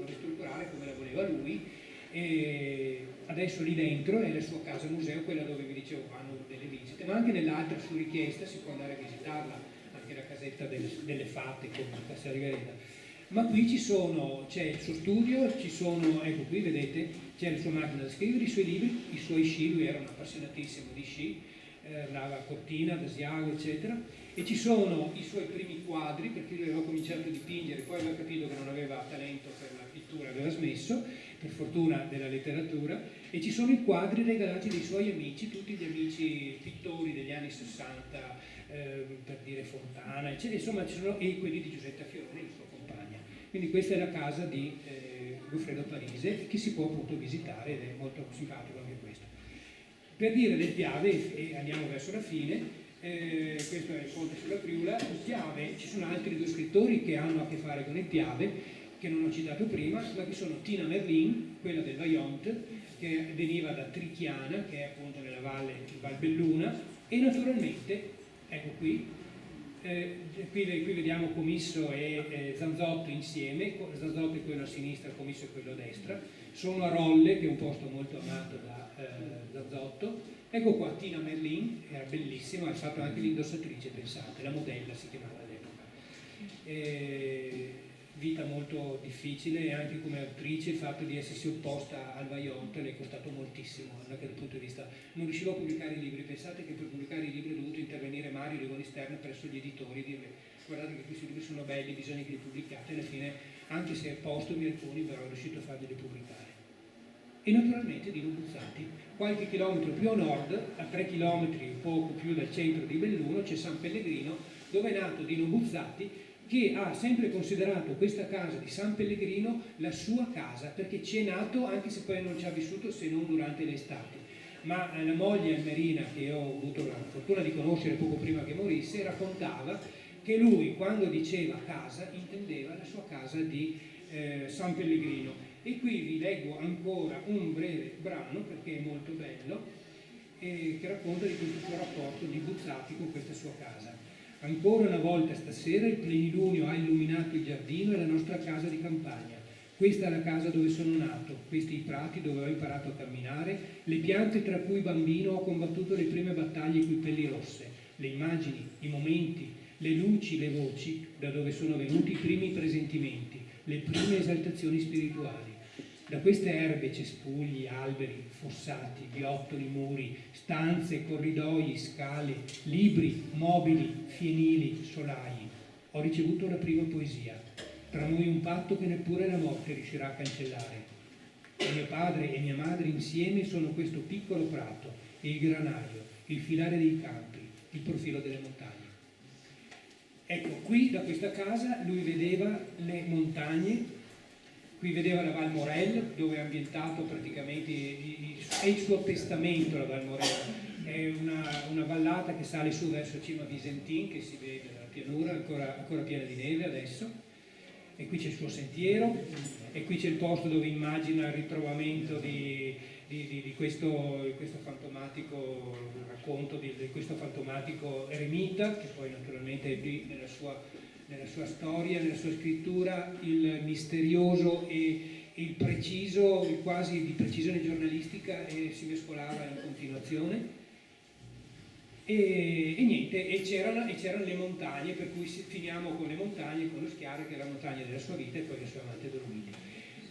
C: ristrutturare come la voleva lui, e adesso lì dentro è la sua casa museo, quella dove vi dicevo vanno delle visite, ma anche nell'altra su richiesta si può andare a visitarla, anche la casetta delle fate come a Castel Rivereda. Ma qui c'è il suo studio, ecco qui vedete, c'è la sua macchina da scrivere, i suoi libri, i suoi sci, lui era un appassionatissimo di sci, andava a Cortina, ad Asiago, eccetera, e ci sono i suoi primi quadri, perché lui aveva cominciato a dipingere, poi aveva capito che non aveva talento per la pittura, aveva smesso, per fortuna della letteratura, e ci sono i quadri regalati dai suoi amici, tutti gli amici pittori degli anni 60, per dire Fontana, eccetera, insomma ci sono, e quelli di Giuseppe Fioroni, il suo compagno. Quindi questa è la casa di Goffredo Parise, che si può appunto visitare ed è molto simpatico anche questo. Per dire del Piave, e andiamo verso la fine, questo è il Ponte sulla Friula, il Piave, ci sono altri 2 scrittori che hanno a che fare con il Piave, che non ho citato prima, ma che sono Tina Merlin, quella del Vaillant, che veniva da Trichiana, che è appunto nella valle di Valbelluna, e naturalmente, ecco qui vediamo Comisso e Zanzotto insieme, Zanzotto è quello a sinistra, Comisso è quello a destra, sono a Rolle, che è un posto molto amato da Zanzotto. Ecco qua Tina Merlin, era bellissima, ha fatto anche l'indossatrice, pensate, la modella si chiamava all'epoca. Vita molto difficile e anche come attrice il fatto di essersi opposta al Vaillant le è costato moltissimo anche dal punto di vista, non riusciva a pubblicare i libri, pensate che per pubblicare i libri è dovuto intervenire Mario Leone Stern presso gli editori e dire guardate che questi libri sono belli, bisogna che li pubblicate, e alla fine anche se è postomi alcuni però è riuscito a farli pubblicare. E naturalmente Dino Buzzati, qualche chilometro più a nord, a 3 chilometri poco più dal centro di Belluno, c'è San Pellegrino, dove è nato Dino Buzzati, che ha sempre considerato questa casa di San Pellegrino la sua casa, perché ci è nato anche se poi non ci ha vissuto se non durante le estati. Ma la moglie Almerina, che ho avuto la fortuna di conoscere poco prima che morisse, raccontava che lui quando diceva casa intendeva la sua casa di San Pellegrino. E qui vi leggo ancora un breve brano perché è molto bello, che racconta di questo suo rapporto di Buzzati con questa sua casa. Ancora una volta stasera il plenilunio ha illuminato il giardino e la nostra casa di campagna. Questa è la casa dove sono nato, questi i prati dove ho imparato a camminare, le piante tra cui bambino ho combattuto le prime battaglie coi pelli rosse, le immagini, i momenti, le luci, le voci, da dove sono venuti i primi presentimenti, le prime esaltazioni spirituali. Da queste erbe, cespugli, alberi, fossati, viottoli, muri, stanze, corridoi, scale, libri, mobili, fienili, solai, ho ricevuto la prima poesia. Tra noi un patto che neppure la morte riuscirà a cancellare. Mio padre e mia madre insieme sono questo piccolo prato, e il granaio, il filare dei campi, il profilo delle montagne. Ecco, qui da questa casa lui vedeva le montagne. Qui vedeva la Val Morel, dove è ambientato praticamente, è il suo testamento la Val Morel, è una vallata che sale su verso cima Visentin, che si vede dalla pianura, ancora piena di neve adesso, e qui c'è il suo sentiero, e qui c'è il posto dove immagina il ritrovamento di questo fantomatico racconto, di questo fantomatico eremita, che poi naturalmente è qui nella sua storia, nella sua scrittura, il misterioso e il preciso, quasi di precisione giornalistica, si mescolava in continuazione. E niente, e c'erano le montagne, per cui finiamo con le montagne, con lo Schiare che è la montagna della sua vita e poi le sue amate Dolomiti.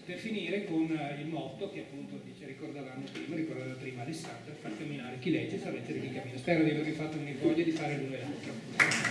C: Per finire con il motto che appunto ricordavamo prima Alessandra, far camminare chi legge, far leggere chi cammina. Spero di avervi fatto venire voglia di fare l'uno e l'altro.